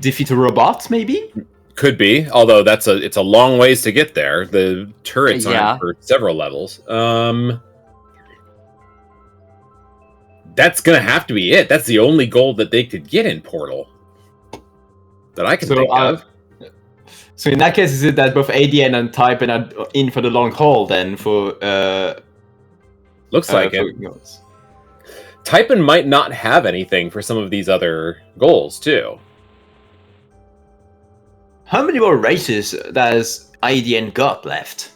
[SPEAKER 5] Defeat a robot, maybe?
[SPEAKER 3] Could be, although it's a long ways to get there. The turrets aren't for several levels. That's gonna have to be it. That's the only gold that they could get in Portal that I can think of.
[SPEAKER 5] So in that case, is it that both ADN and Typin are in for the long haul then? For
[SPEAKER 3] looks like it. Typin might not have anything for some of these other goals too.
[SPEAKER 5] How many more races does ADN got left?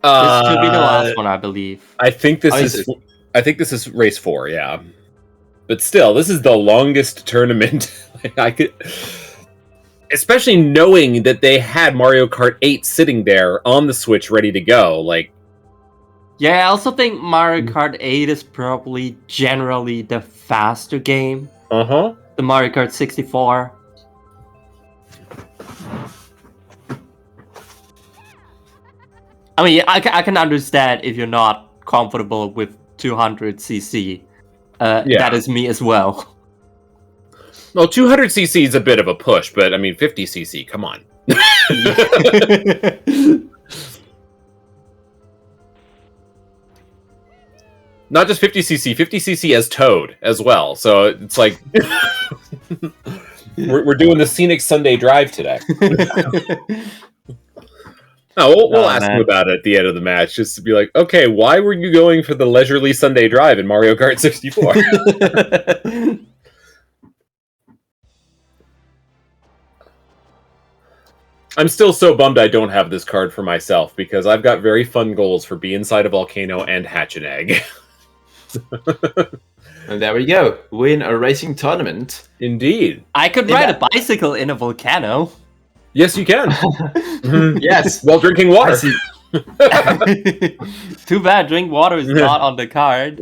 [SPEAKER 1] This could be the last one, I believe.
[SPEAKER 3] I think this is race 4, yeah. But still, this is the longest tournament I could. Especially knowing that they had Mario Kart 8 sitting there on the Switch ready to go, like.
[SPEAKER 1] Yeah, I also think Mario Kart 8 is probably generally the faster game.
[SPEAKER 3] The
[SPEAKER 1] Mario Kart 64. I mean, I can understand if you're not comfortable with 200cc. That is me as well.
[SPEAKER 3] Well, 200cc is a bit of a push, but I mean, 50cc, come on. Not just 50cc, 50cc as Toad as well. So it's like we're doing the scenic Sunday drive today. No, we'll ask him about it at the end of the match, just to be like, okay, why were you going for the leisurely Sunday drive in Mario Kart 64? I'm still so bummed I don't have this card for myself, because I've got very fun goals for Be Inside a Volcano and Hatch an Egg.
[SPEAKER 5] And there we go. Win a racing tournament.
[SPEAKER 3] Indeed.
[SPEAKER 1] I could ride a bicycle in a volcano.
[SPEAKER 3] Yes, you can.
[SPEAKER 5] Yes.
[SPEAKER 3] While drinking water.
[SPEAKER 1] Too bad drink water is not on the card.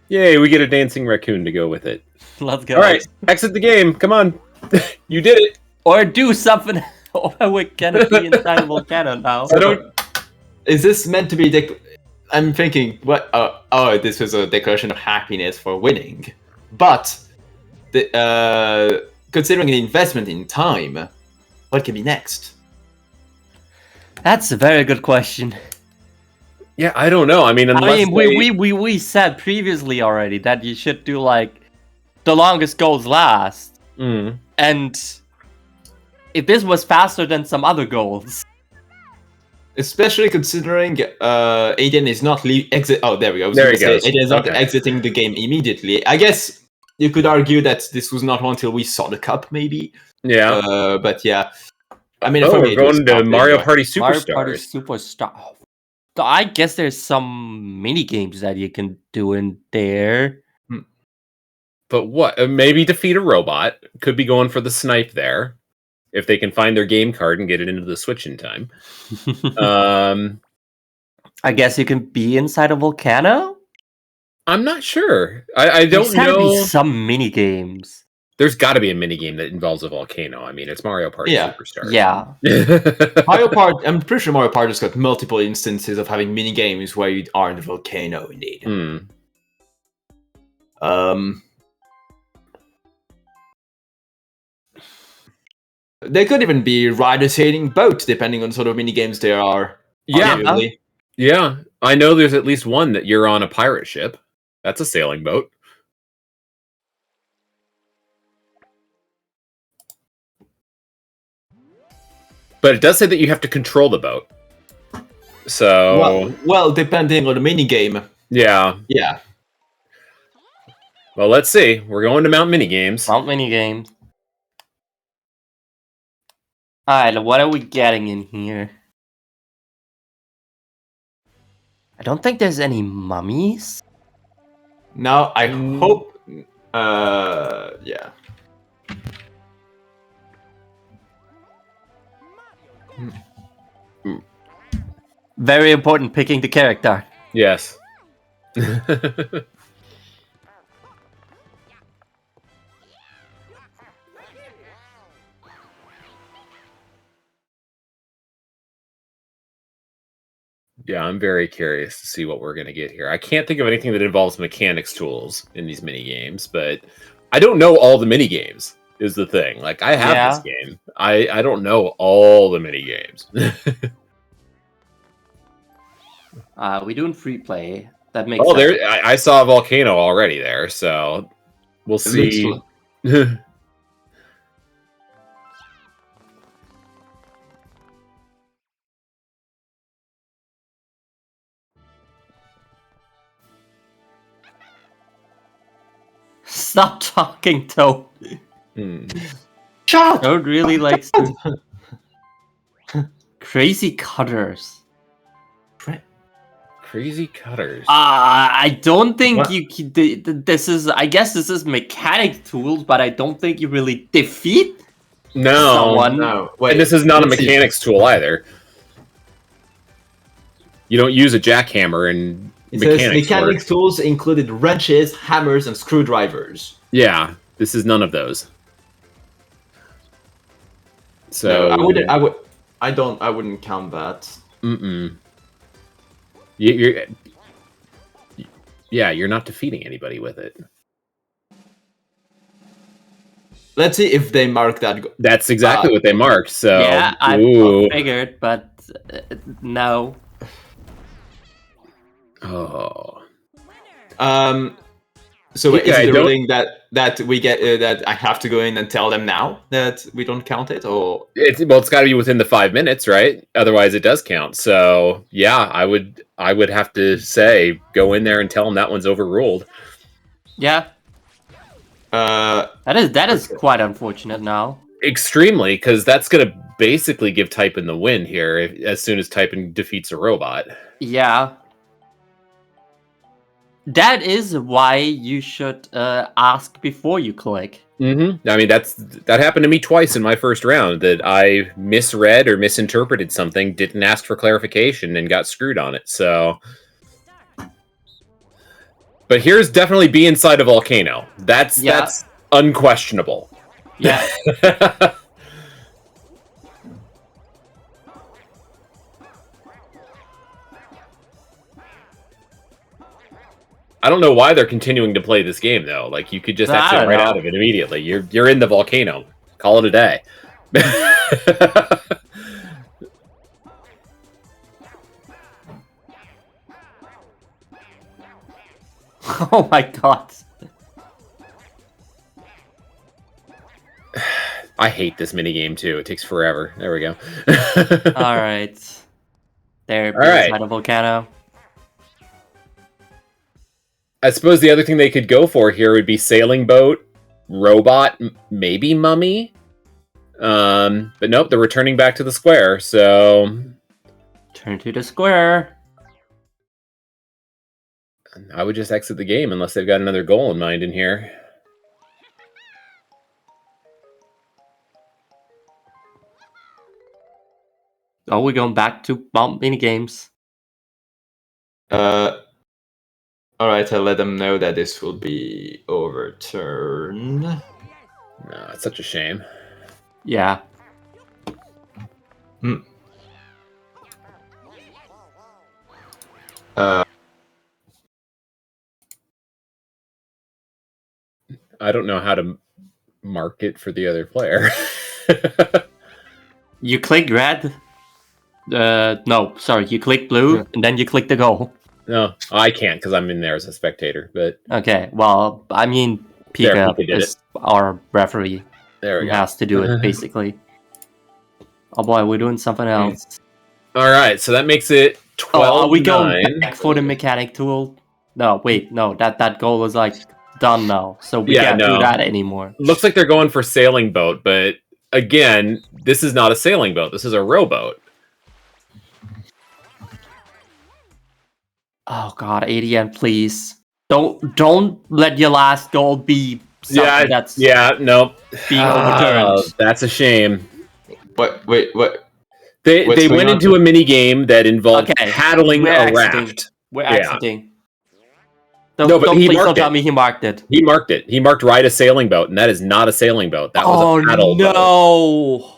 [SPEAKER 3] Yay, we get a dancing raccoon to go with it.
[SPEAKER 1] Let's go.
[SPEAKER 3] All right, exit the game. Come on. You did it.
[SPEAKER 1] Or do something. Or we cannot be inside a volcano now.
[SPEAKER 3] I don't.
[SPEAKER 5] Is this meant to be? I'm thinking, what? Oh, this was a declaration of happiness for winning. But considering the investment in time, what can be next?
[SPEAKER 1] That's a very good question.
[SPEAKER 3] Yeah, I don't know. I mean,
[SPEAKER 1] we said previously already that you should do like the longest goals last, and if this was faster than some other goals,
[SPEAKER 5] especially considering Aiden is not exit. Oh, there we go.
[SPEAKER 3] There he goes.
[SPEAKER 5] Aiden is not exiting the game immediately. I guess you could argue that this was not one until we saw the cup, maybe.
[SPEAKER 3] Yeah.
[SPEAKER 5] But yeah, I mean,
[SPEAKER 3] Oh,
[SPEAKER 5] for me,
[SPEAKER 3] we're
[SPEAKER 5] it was
[SPEAKER 3] going to
[SPEAKER 5] nothing,
[SPEAKER 3] Mario
[SPEAKER 5] but-
[SPEAKER 3] Party
[SPEAKER 1] Mario Party
[SPEAKER 3] Superstars.
[SPEAKER 1] Superstar. Oh, so I guess there's some mini games that you can do in there.
[SPEAKER 3] But what? Maybe defeat a robot. Could be going for the snipe there. If they can find their game card and get it into the Switch in time.
[SPEAKER 1] I guess you can be inside a volcano.
[SPEAKER 3] I'm not sure. I don't
[SPEAKER 1] There's gotta
[SPEAKER 3] know.
[SPEAKER 1] be some mini games.
[SPEAKER 3] There's got to be a mini game that involves a volcano. I mean, it's Mario Party
[SPEAKER 5] Yeah.
[SPEAKER 3] Superstars.
[SPEAKER 1] Yeah.
[SPEAKER 5] Mario Party. I'm pretty sure Mario Party's got multiple instances of having mini games where you are in the volcano. Indeed.
[SPEAKER 3] Hmm.
[SPEAKER 5] They could even be rider sailing boat, depending on sort of mini games there are.
[SPEAKER 3] Yeah.
[SPEAKER 5] arguably.
[SPEAKER 3] Yeah. I know there's at least one that you're on a pirate ship. That's a sailing boat. But it does say that you have to control the boat. So
[SPEAKER 5] Well, depending on the mini game.
[SPEAKER 3] yeah.
[SPEAKER 5] Yeah.
[SPEAKER 3] Well, let's see. We're going to Mount Minigames.
[SPEAKER 1] Mount mini games. Alright, what are we getting in here? I don't think there's any mummies.
[SPEAKER 5] Now I hope. Yeah.
[SPEAKER 1] Very important picking the character.
[SPEAKER 3] Yes. Yeah, I'm very curious to see what we're going to get here. I can't think of anything that involves mechanics tools in these mini games, but I don't know all the mini games. Is the thing. Like I have this game. I don't know all the mini games.
[SPEAKER 1] We're doing free play. That makes
[SPEAKER 3] Oh,
[SPEAKER 1] sense.
[SPEAKER 3] there! I saw a volcano already there, so we'll see.
[SPEAKER 1] Stop talking, Toad.
[SPEAKER 5] Shut!
[SPEAKER 1] Toad really likes to... Crazy cutters.
[SPEAKER 3] Crazy cutters.
[SPEAKER 1] I don't think
[SPEAKER 5] What?
[SPEAKER 1] you. This is. I guess this is mechanic tools, but I don't think you really defeat
[SPEAKER 3] No,
[SPEAKER 1] someone.
[SPEAKER 5] No, wait.
[SPEAKER 3] and this is not a
[SPEAKER 5] let's see.
[SPEAKER 3] mechanics tool either. You don't use a jackhammer in
[SPEAKER 5] It says
[SPEAKER 3] mechanics.
[SPEAKER 5] mechanics tools included wrenches, hammers, and screwdrivers.
[SPEAKER 3] Yeah, this is none of those. So
[SPEAKER 5] No, I wouldn't count that.
[SPEAKER 3] You're not defeating anybody with it.
[SPEAKER 5] Let's see if they mark that.
[SPEAKER 3] That's exactly what they marked. So
[SPEAKER 1] Yeah, I
[SPEAKER 3] ooh.
[SPEAKER 1] figured, but no.
[SPEAKER 3] Oh.
[SPEAKER 5] So wait, is
[SPEAKER 3] Yeah, I
[SPEAKER 5] it the
[SPEAKER 3] don't-
[SPEAKER 5] ruling that we get that I have to go in and tell them now that we don't count it, or
[SPEAKER 3] It's got to be within the 5 minutes, right? Otherwise, it does count. So yeah, I would have to say go in there and tell them that one's overruled.
[SPEAKER 1] Yeah, that is quite unfortunate now.
[SPEAKER 3] Extremely, because that's going to basically give Typin the win here as soon as Typin defeats a robot.
[SPEAKER 1] Yeah. That is why you should ask before you click.
[SPEAKER 3] Mm-hmm. I mean, that happened to me twice in my first round, that I misread or misinterpreted something, didn't ask for clarification, and got screwed on it. So, but here's definitely be inside a volcano. That's unquestionable.
[SPEAKER 1] Yeah.
[SPEAKER 3] I don't know why they're continuing to play this game though. Like you could just
[SPEAKER 1] I
[SPEAKER 3] exit
[SPEAKER 1] don't
[SPEAKER 3] right
[SPEAKER 1] know.
[SPEAKER 3] out of it immediately. You're in the volcano. Call it a day.
[SPEAKER 1] Oh my god.
[SPEAKER 3] I hate this minigame too. It takes forever. There we go.
[SPEAKER 1] All right. There,
[SPEAKER 3] All right.
[SPEAKER 1] beside a volcano.
[SPEAKER 3] I suppose the other thing they could go for here would be sailing boat, robot, maybe mummy. But nope, they're returning back to the square. So
[SPEAKER 1] Turn to the square.
[SPEAKER 3] I would just exit the game unless they've got another goal in mind in here.
[SPEAKER 1] Oh, we're going back to mini games.
[SPEAKER 5] All right, I'll let them know that this will be overturned.
[SPEAKER 3] No, it's such a shame.
[SPEAKER 1] Yeah.
[SPEAKER 3] I don't know how to mark it for the other player.
[SPEAKER 1] You click red. No, sorry. You click blue, and then you click the goal.
[SPEAKER 3] No, I can't because I'm in there as a spectator. But
[SPEAKER 1] Okay, well, I mean,
[SPEAKER 3] There,
[SPEAKER 1] Pika
[SPEAKER 3] Pika did
[SPEAKER 1] is our referee.
[SPEAKER 3] there we
[SPEAKER 1] He
[SPEAKER 3] go.
[SPEAKER 1] has to do it, basically. Oh boy, we're doing something else.
[SPEAKER 3] All right, so that makes it 12.
[SPEAKER 1] Oh, are we going back for the mechanic tool? No, wait, no. That goal is like done now, so we can't do that anymore.
[SPEAKER 3] Looks like they're going for sailing boat, but again, this is not a sailing boat. This is a rowboat.
[SPEAKER 1] Oh god, ADN, please. Don't let your last goal be something that's
[SPEAKER 3] nope.
[SPEAKER 1] being overturned.
[SPEAKER 3] That's a shame.
[SPEAKER 5] What? Wait, what?
[SPEAKER 3] They
[SPEAKER 5] What's going
[SPEAKER 3] went
[SPEAKER 5] on?
[SPEAKER 3] into a mini game that involved
[SPEAKER 1] Okay,
[SPEAKER 3] paddling
[SPEAKER 1] we're
[SPEAKER 3] a
[SPEAKER 1] exiting.
[SPEAKER 3] raft.
[SPEAKER 1] We're
[SPEAKER 3] Yeah.
[SPEAKER 1] exiting.
[SPEAKER 3] No, but he
[SPEAKER 1] please
[SPEAKER 3] marked
[SPEAKER 1] don't tell
[SPEAKER 3] it.
[SPEAKER 1] me he marked it.
[SPEAKER 3] He marked it. He marked ride a sailing boat, and that is not a sailing boat. That was
[SPEAKER 1] Oh
[SPEAKER 3] a paddle boat.
[SPEAKER 1] no!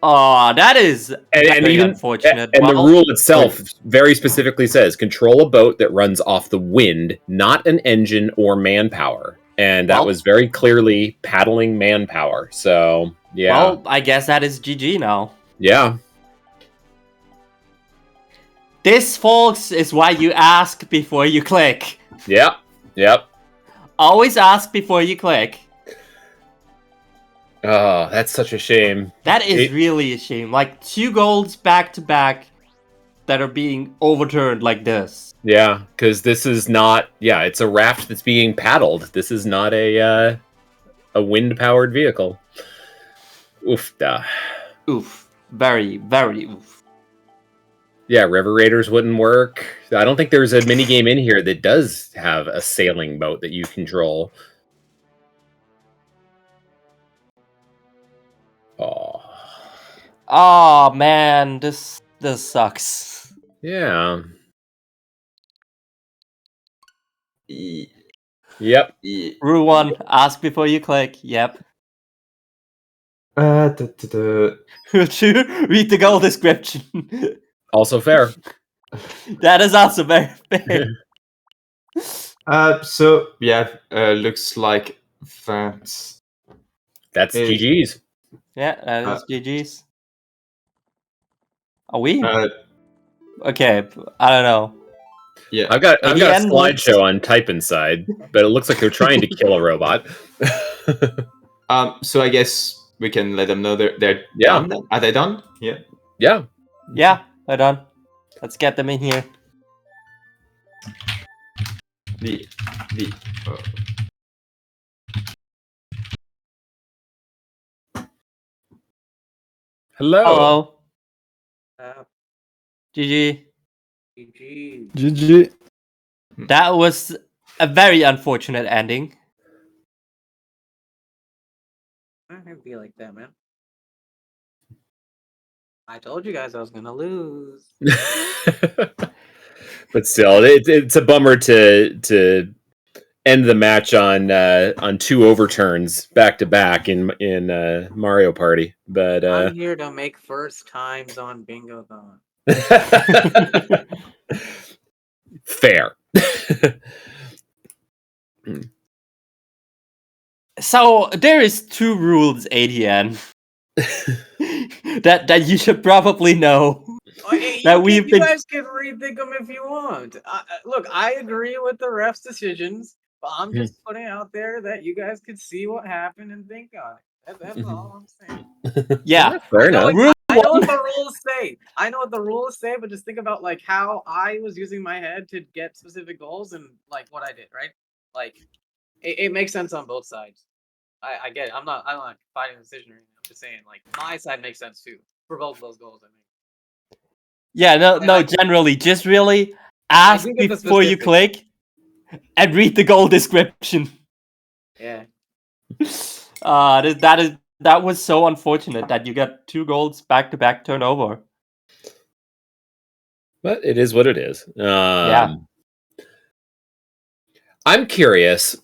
[SPEAKER 1] Oh, that is very unfortunate.
[SPEAKER 3] And the rule itself very specifically says control a boat that runs off the wind, not an engine or manpower. And that was very clearly paddling manpower. So yeah.
[SPEAKER 1] Well, I guess that is GG now.
[SPEAKER 3] Yeah.
[SPEAKER 1] This, folks, is why you ask before you click.
[SPEAKER 3] Yep. Yep.
[SPEAKER 1] Always ask before you click.
[SPEAKER 3] Oh, that's such a shame.
[SPEAKER 1] That is really a shame. Like 2 goals back to back that are being overturned like this.
[SPEAKER 3] Yeah, because this is not. Yeah, it's a raft that's being paddled. This is not a wind-powered vehicle. Oof da.
[SPEAKER 1] Oof. Very, very oof.
[SPEAKER 3] Yeah, River Raiders wouldn't work. I don't think there's a mini game in here that does have a sailing boat that you control.
[SPEAKER 1] Oh man, this sucks.
[SPEAKER 3] Yeah. Yep.
[SPEAKER 1] Rule 1, ask before you click. Yep.
[SPEAKER 5] Duh.
[SPEAKER 1] Read the goal description.
[SPEAKER 3] Also fair.
[SPEAKER 1] That is also very fair.
[SPEAKER 5] So yeah, looks like that.
[SPEAKER 3] That's GG's.
[SPEAKER 1] Yeah, that is GG's. Are we? Okay, I don't know.
[SPEAKER 5] Yeah,
[SPEAKER 3] I've got a
[SPEAKER 1] ADN
[SPEAKER 3] slideshow on Type Inside, but it looks like they're trying to kill a robot.
[SPEAKER 5] So I guess we can let them know they're done. Then? Are they done? Yeah.
[SPEAKER 3] Yeah.
[SPEAKER 1] Yeah, they're done. Let's get them in here.
[SPEAKER 3] Hello.
[SPEAKER 1] GG.
[SPEAKER 2] GG.
[SPEAKER 4] GG.
[SPEAKER 1] That was a very unfortunate ending.
[SPEAKER 2] I can't be like that, man. I told you guys I was gonna lose.
[SPEAKER 3] But still, it's a bummer to end the match on 2 overturns back to back in Mario Party. But
[SPEAKER 2] I'm here to make first times on Bingo Thon.
[SPEAKER 3] fair.
[SPEAKER 1] So there is 2 rules, ADN, that you should probably know.
[SPEAKER 2] You guys can rethink them if you want. Look, I agree with the ref's decisions, but I'm just putting out there that you guys could see what happened and think on it. That's all I'm saying.
[SPEAKER 1] Yeah,
[SPEAKER 3] fair enough.
[SPEAKER 1] Rule
[SPEAKER 2] I know what the rules say. I know what the rules say, but just think about like how I was using my head to get specific goals and like what I did, right? Like it makes sense on both sides. I get it. I'm not fighting the decision or anything. I'm just saying like my side makes sense too for both of those goals. I mean,
[SPEAKER 1] Yeah, no,
[SPEAKER 2] I-
[SPEAKER 1] no.
[SPEAKER 2] I-
[SPEAKER 1] Just really ask
[SPEAKER 2] do get the
[SPEAKER 1] before you
[SPEAKER 2] specifics.
[SPEAKER 1] click, and read the goal description.
[SPEAKER 2] Yeah.
[SPEAKER 1] That was so unfortunate that you got 2 goals back to back turnover.
[SPEAKER 3] But it is what it is.
[SPEAKER 1] Yeah.
[SPEAKER 3] I'm curious.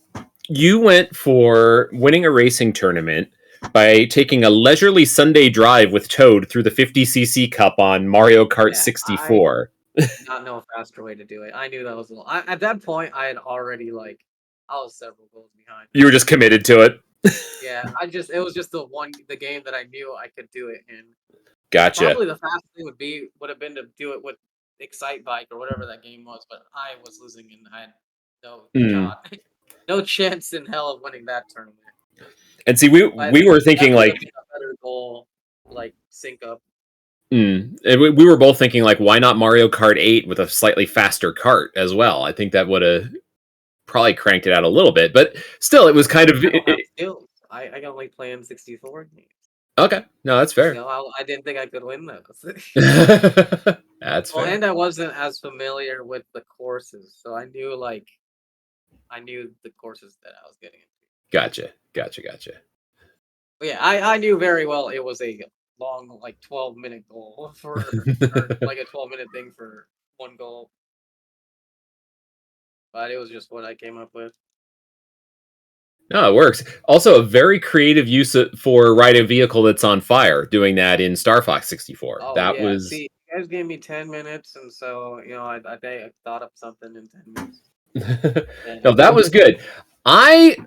[SPEAKER 3] You went for winning a racing tournament by taking a leisurely Sunday drive with Toad through the 50cc Cup on Mario Kart
[SPEAKER 2] Yeah,
[SPEAKER 3] 64.
[SPEAKER 2] I did not know a faster way to do it. I knew that was a little. At that point, I had already like I was several goals behind.
[SPEAKER 3] You were just committed to it.
[SPEAKER 2] Yeah, it was just the game that I knew I could do it in.
[SPEAKER 3] Gotcha.
[SPEAKER 2] Probably the fastest thing would have been to do it with Excite Bike or whatever that game was, but I was losing and I had no shot, no chance in hell of winning that tournament.
[SPEAKER 3] And see, we were thinking like
[SPEAKER 2] a better goal, like sync up.
[SPEAKER 3] And we were both thinking like, why not Mario Kart 8 with a slightly faster kart as well? I think that would have probably cranked it out a little bit, but still, it was kind of.
[SPEAKER 2] I can only play in 64 games.
[SPEAKER 3] Okay, no, that's fair.
[SPEAKER 2] You know, I didn't think I could win those.
[SPEAKER 3] That's fair.
[SPEAKER 2] And I wasn't as familiar with the courses, so I knew the courses that I was getting into.
[SPEAKER 3] Gotcha.
[SPEAKER 2] But yeah, I knew very well it was a long, like 12-minute goal for or like a 12-minute thing for one goal. But it was just what I came up with.
[SPEAKER 3] No, it works. Also, a very creative use for ride a vehicle that's on fire, doing that in Star Fox 64.
[SPEAKER 2] Oh,
[SPEAKER 3] that
[SPEAKER 2] yeah.
[SPEAKER 3] was.
[SPEAKER 2] See, you guys gave me 10 minutes, and so, I thought up something in 10 minutes.
[SPEAKER 3] No, that was good. I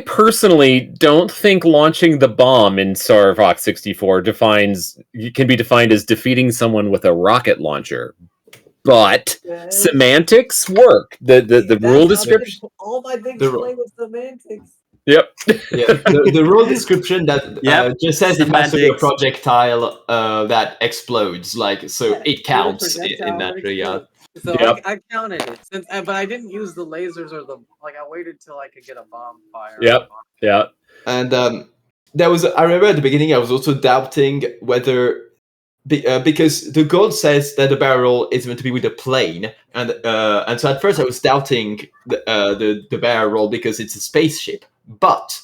[SPEAKER 3] personally don't think launching the bomb in Star Fox 64 can be defined as defeating someone with a rocket launcher. But semantics work. The rule description.
[SPEAKER 2] All my things play with semantics.
[SPEAKER 3] Yep.
[SPEAKER 5] Yeah, the rule description that just says it has to be a projectile that explodes, so it counts in that regard.
[SPEAKER 2] So yep. I counted it, but I didn't use the lasers or I waited till I could get a bomb fire.
[SPEAKER 3] Yep. Yeah.
[SPEAKER 5] And I remember at the beginning I was also doubting whether. Because the goal says that the barrel roll is meant to be with a plane, and so at first I was doubting the barrel roll because it's a spaceship. But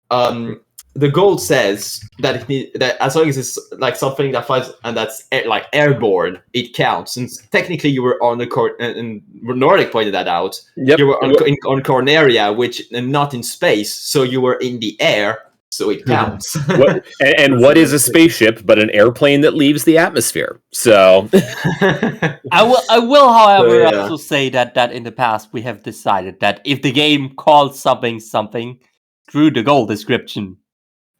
[SPEAKER 5] the goal says that that as long as it's like something that flies and that's airborne, it counts. And technically, you were on the court, and Nordic pointed that out.
[SPEAKER 3] Yep.
[SPEAKER 5] You were on Corneria, which not in space, so you were in the air. So it counts.
[SPEAKER 3] What is a spaceship but an airplane that leaves the atmosphere? So
[SPEAKER 1] I will, however, also say that in the past we have decided that if the game calls something through the goal description.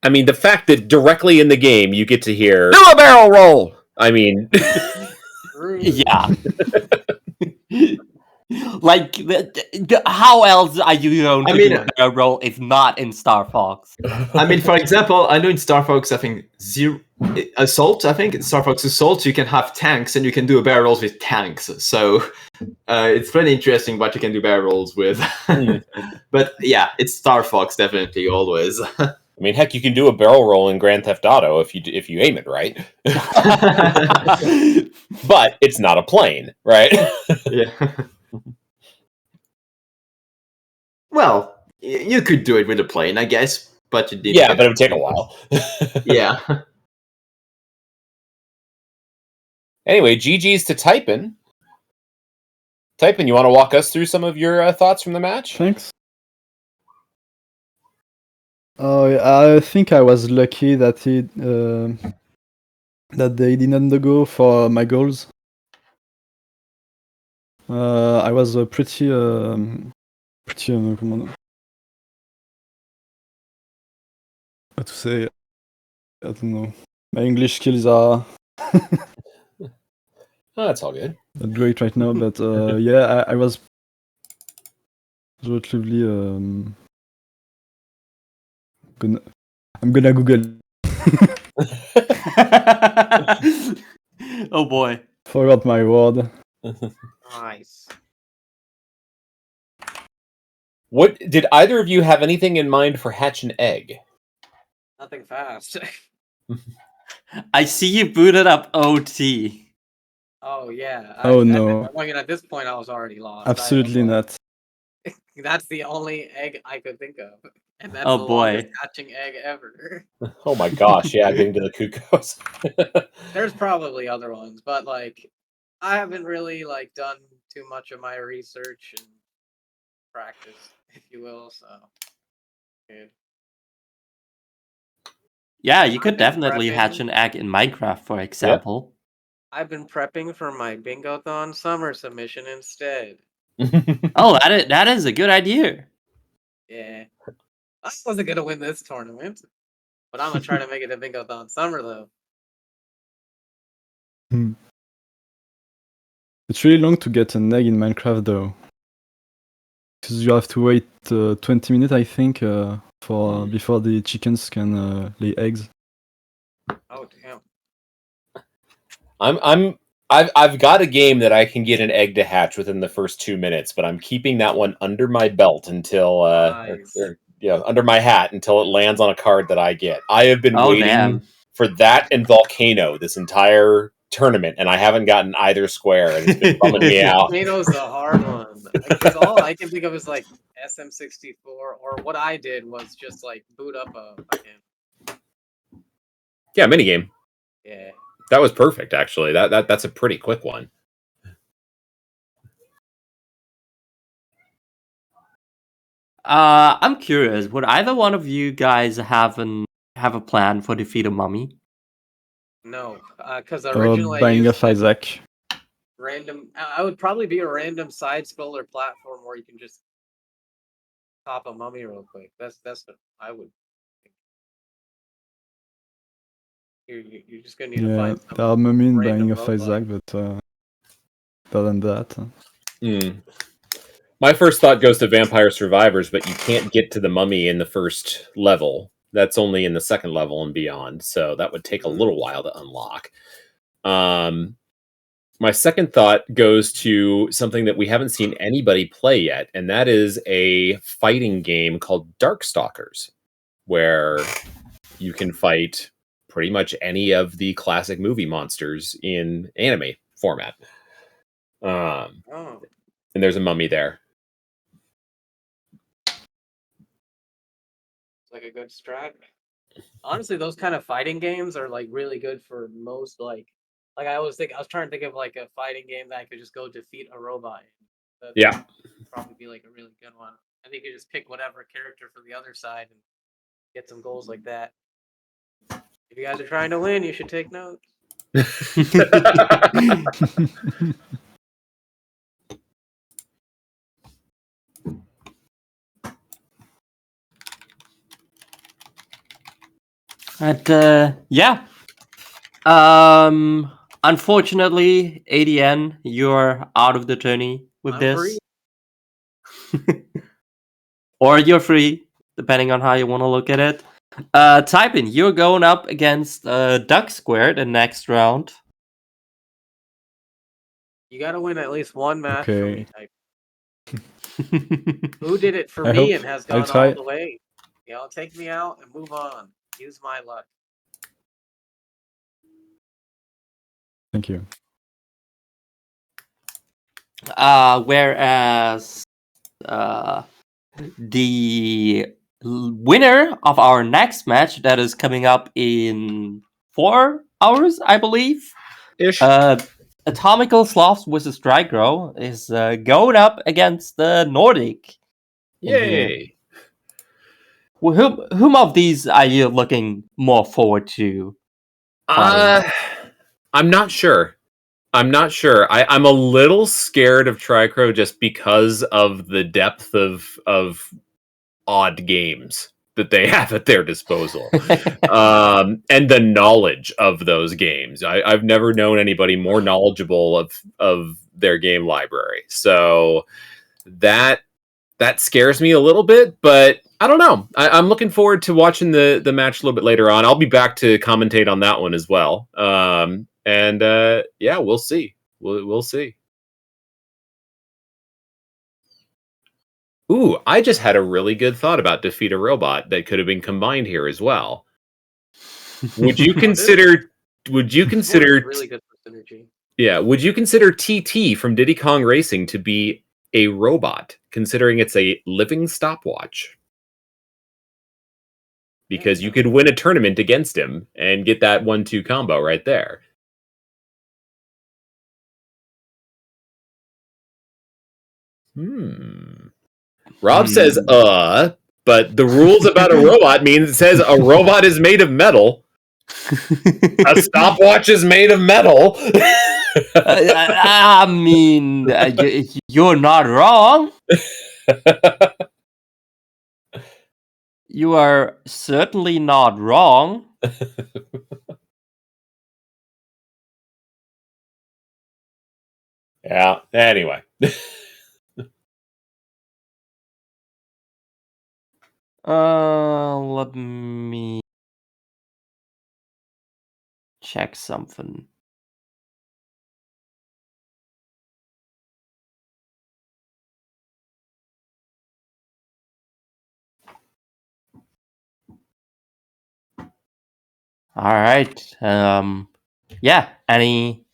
[SPEAKER 3] I mean, the fact that directly in the game you get to hear "do a barrel roll." I mean,
[SPEAKER 1] yeah. Like, how else are you going to do a barrel roll if not in Star Fox?
[SPEAKER 5] I mean, for example, I know in Star Fox, I think Assault. I think in Star Fox Assault, you can have tanks and you can do a barrel rolls with tanks. So it's pretty interesting what you can do barrel rolls with. But yeah, it's Star Fox definitely always.
[SPEAKER 3] I mean, heck, you can do a barrel roll in Grand Theft Auto if you aim it right. But it's not a plane, right?
[SPEAKER 5] Yeah. Well, you could do it with a plane, I guess, but you did.
[SPEAKER 3] Yeah, but it would take a while.
[SPEAKER 5] Yeah.
[SPEAKER 3] Anyway, GG's to Typin. Typin, you want to walk us through some of your thoughts from the match?
[SPEAKER 4] Thanks. I think I was lucky that that they didn't go for my goals. I was pretty how to say, I don't know. My English skills are
[SPEAKER 3] Oh, that's all good.
[SPEAKER 4] not great right now, but yeah, I was relatively I'm gonna Google.
[SPEAKER 1] Oh boy.
[SPEAKER 4] Forgot my word.
[SPEAKER 2] Nice.
[SPEAKER 3] What did either of you have anything in mind for hatch an egg?
[SPEAKER 2] Nothing fast.
[SPEAKER 1] I see you booted up OT.
[SPEAKER 2] Oh yeah.
[SPEAKER 4] Oh, no.
[SPEAKER 2] I mean, at this point, I was already lost.
[SPEAKER 4] Absolutely not.
[SPEAKER 2] That's the only egg I could think of, and that's
[SPEAKER 1] Oh,
[SPEAKER 2] the
[SPEAKER 1] boy.
[SPEAKER 2] longest hatching egg ever.
[SPEAKER 3] Oh my gosh, yeah, getting to the Cuckoos.
[SPEAKER 2] There's probably other ones, but like, I haven't really like done too much of my research and practice, if you will. So, yeah.
[SPEAKER 1] Yeah, you
[SPEAKER 2] I've
[SPEAKER 1] could
[SPEAKER 2] been
[SPEAKER 1] definitely hatch
[SPEAKER 2] prepping.
[SPEAKER 1] an egg in Minecraft, for example.
[SPEAKER 2] I've been prepping for my Bingo-thon summer submission instead.
[SPEAKER 1] Oh, that is a good idea.
[SPEAKER 2] Yeah, I wasn't gonna win this tournament, but I'm gonna try to make it a Bingo-thon summer though.
[SPEAKER 4] Hmm. It's really long to get an egg in Minecraft, though. Because you have to wait 20 minutes, I think, for before the chickens can lay eggs.
[SPEAKER 2] Oh damn!
[SPEAKER 3] I've got a game that I can get an egg to hatch within the first 2 minutes, but I'm keeping that one under my belt until
[SPEAKER 2] Nice.
[SPEAKER 3] under my hat until it lands on a card that I get. I have been
[SPEAKER 1] Oh,
[SPEAKER 3] waiting
[SPEAKER 1] damn.
[SPEAKER 3] for that and Volcano this entire tournament, and I haven't gotten either square, and it's been bumming me out.
[SPEAKER 2] Volcano's a hard one because all I can think of is like SM64, or what I did was just like boot up a fucking
[SPEAKER 3] Yeah, minigame.
[SPEAKER 2] yeah.
[SPEAKER 3] That was perfect, actually. That's a pretty quick one.
[SPEAKER 1] I'm curious. Would either one of you guys have a plan for Defeat a Mummy?
[SPEAKER 2] No, because originally I
[SPEAKER 4] Binding
[SPEAKER 2] used
[SPEAKER 4] of Isaac.
[SPEAKER 2] random. I would probably be a random side scroller platform where you can just pop a mummy real quick. That's what I would think. You're just gonna need to
[SPEAKER 4] Yeah,
[SPEAKER 2] find some
[SPEAKER 4] there are mummy in
[SPEAKER 2] random
[SPEAKER 4] Binding of
[SPEAKER 2] roguelike.
[SPEAKER 4] Isaac, but other than that.
[SPEAKER 3] My first thought goes to Vampire Survivors, but you can't get to the mummy in the first level. That's only in the second level and beyond, so that would take a little while to unlock. My second thought goes to something that we haven't seen anybody play yet, and that is a fighting game called Darkstalkers, where you can fight pretty much any of the classic movie monsters in anime format.
[SPEAKER 2] Oh,
[SPEAKER 3] And there's a mummy there.
[SPEAKER 2] it's like a good strat. Honestly, those kind of fighting games are like really good for most like I was trying to think of like a fighting game that I could just go defeat a robot. That'd
[SPEAKER 3] Yeah.
[SPEAKER 2] probably be like a really good one. I think you just pick whatever character for the other side and get some goals like that. If you guys are trying to win, you should take notes.
[SPEAKER 1] But yeah. Unfortunately, ADN, you're out of the journey with
[SPEAKER 2] I'm
[SPEAKER 1] this.
[SPEAKER 2] free.
[SPEAKER 1] Or you're free, depending on how you want to look at it. Typing, you're going up against Duck Square the next round.
[SPEAKER 2] You gotta win at least one match for me,
[SPEAKER 4] Okay.
[SPEAKER 2] type. Who did it for
[SPEAKER 4] I
[SPEAKER 2] me
[SPEAKER 4] hope
[SPEAKER 2] and has
[SPEAKER 4] I'll
[SPEAKER 2] gone
[SPEAKER 4] try.
[SPEAKER 2] all the way? You know, take me out and move on. Use my luck.
[SPEAKER 4] Thank you.
[SPEAKER 1] Whereas the winner of our next match that is coming up in 4 hours, I believe,
[SPEAKER 3] Ish.
[SPEAKER 1] Atomical Sloths versus Drygro is going up against the Nordic.
[SPEAKER 3] Yay!
[SPEAKER 1] Whom of these are you looking more forward to?
[SPEAKER 3] I'm not sure. I'm a little scared of Tricro just because of the depth of odd games that they have at their disposal, and the knowledge of those games. I've never known anybody more knowledgeable of their game library. So that that scares me a little bit, but I don't know. I'm looking forward to watching the match a little bit later on. I'll be back to commentate on that one as well. Yeah, we'll see. We'll see. Ooh, I just had a really good thought about Defeat a Robot that could have been combined here as well. Would you consider? Would you consider?
[SPEAKER 2] Really good for synergy.
[SPEAKER 3] Yeah. Would you consider TT from Diddy Kong Racing to be a robot, considering it's a living stopwatch? Because you could win a tournament against him and get that 1-2 combo right there. Rob says, but the rules about a robot means it says a robot is made of metal. A stopwatch is made of metal.
[SPEAKER 1] I mean, you're not wrong. You are certainly not wrong.
[SPEAKER 3] Yeah, anyway.
[SPEAKER 1] Let me check something. All right. Yeah. Any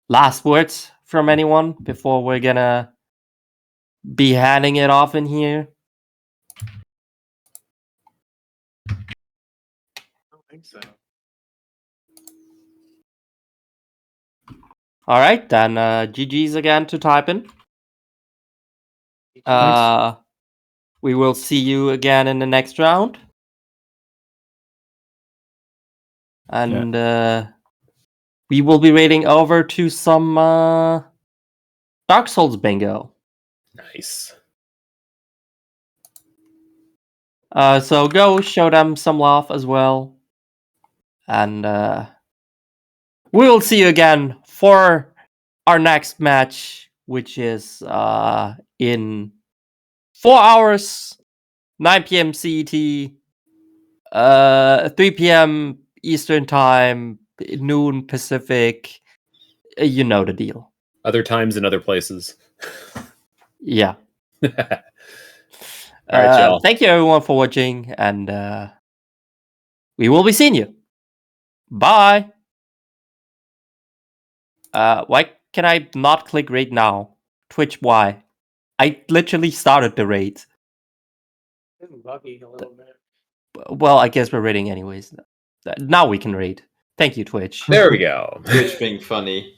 [SPEAKER 1] last words from anyone before we're gonna be handing it off in here?
[SPEAKER 2] I don't think so.
[SPEAKER 1] All right, then GG's again to typing. We will see you again in the next round. And we will be raiding over to some Dark Souls bingo.
[SPEAKER 3] Nice.
[SPEAKER 1] So go show them some love as well. And we will see you again for our next match, which is in 4 hours, 9 p.m. CET, 3 p.m. Eastern Time, noon Pacific. You know the deal.
[SPEAKER 3] Other times in other places.
[SPEAKER 1] Yeah.
[SPEAKER 3] All right, y'all.
[SPEAKER 1] Thank you everyone for watching, and we will be seeing you. Bye. Why can I not click raid now? Twitch, why? I literally started the raid.
[SPEAKER 2] It's buggy a little bit.
[SPEAKER 1] Well, I guess we're raiding anyways. Now we can raid. Thank you, Twitch.
[SPEAKER 3] There we go.
[SPEAKER 5] Twitch being funny.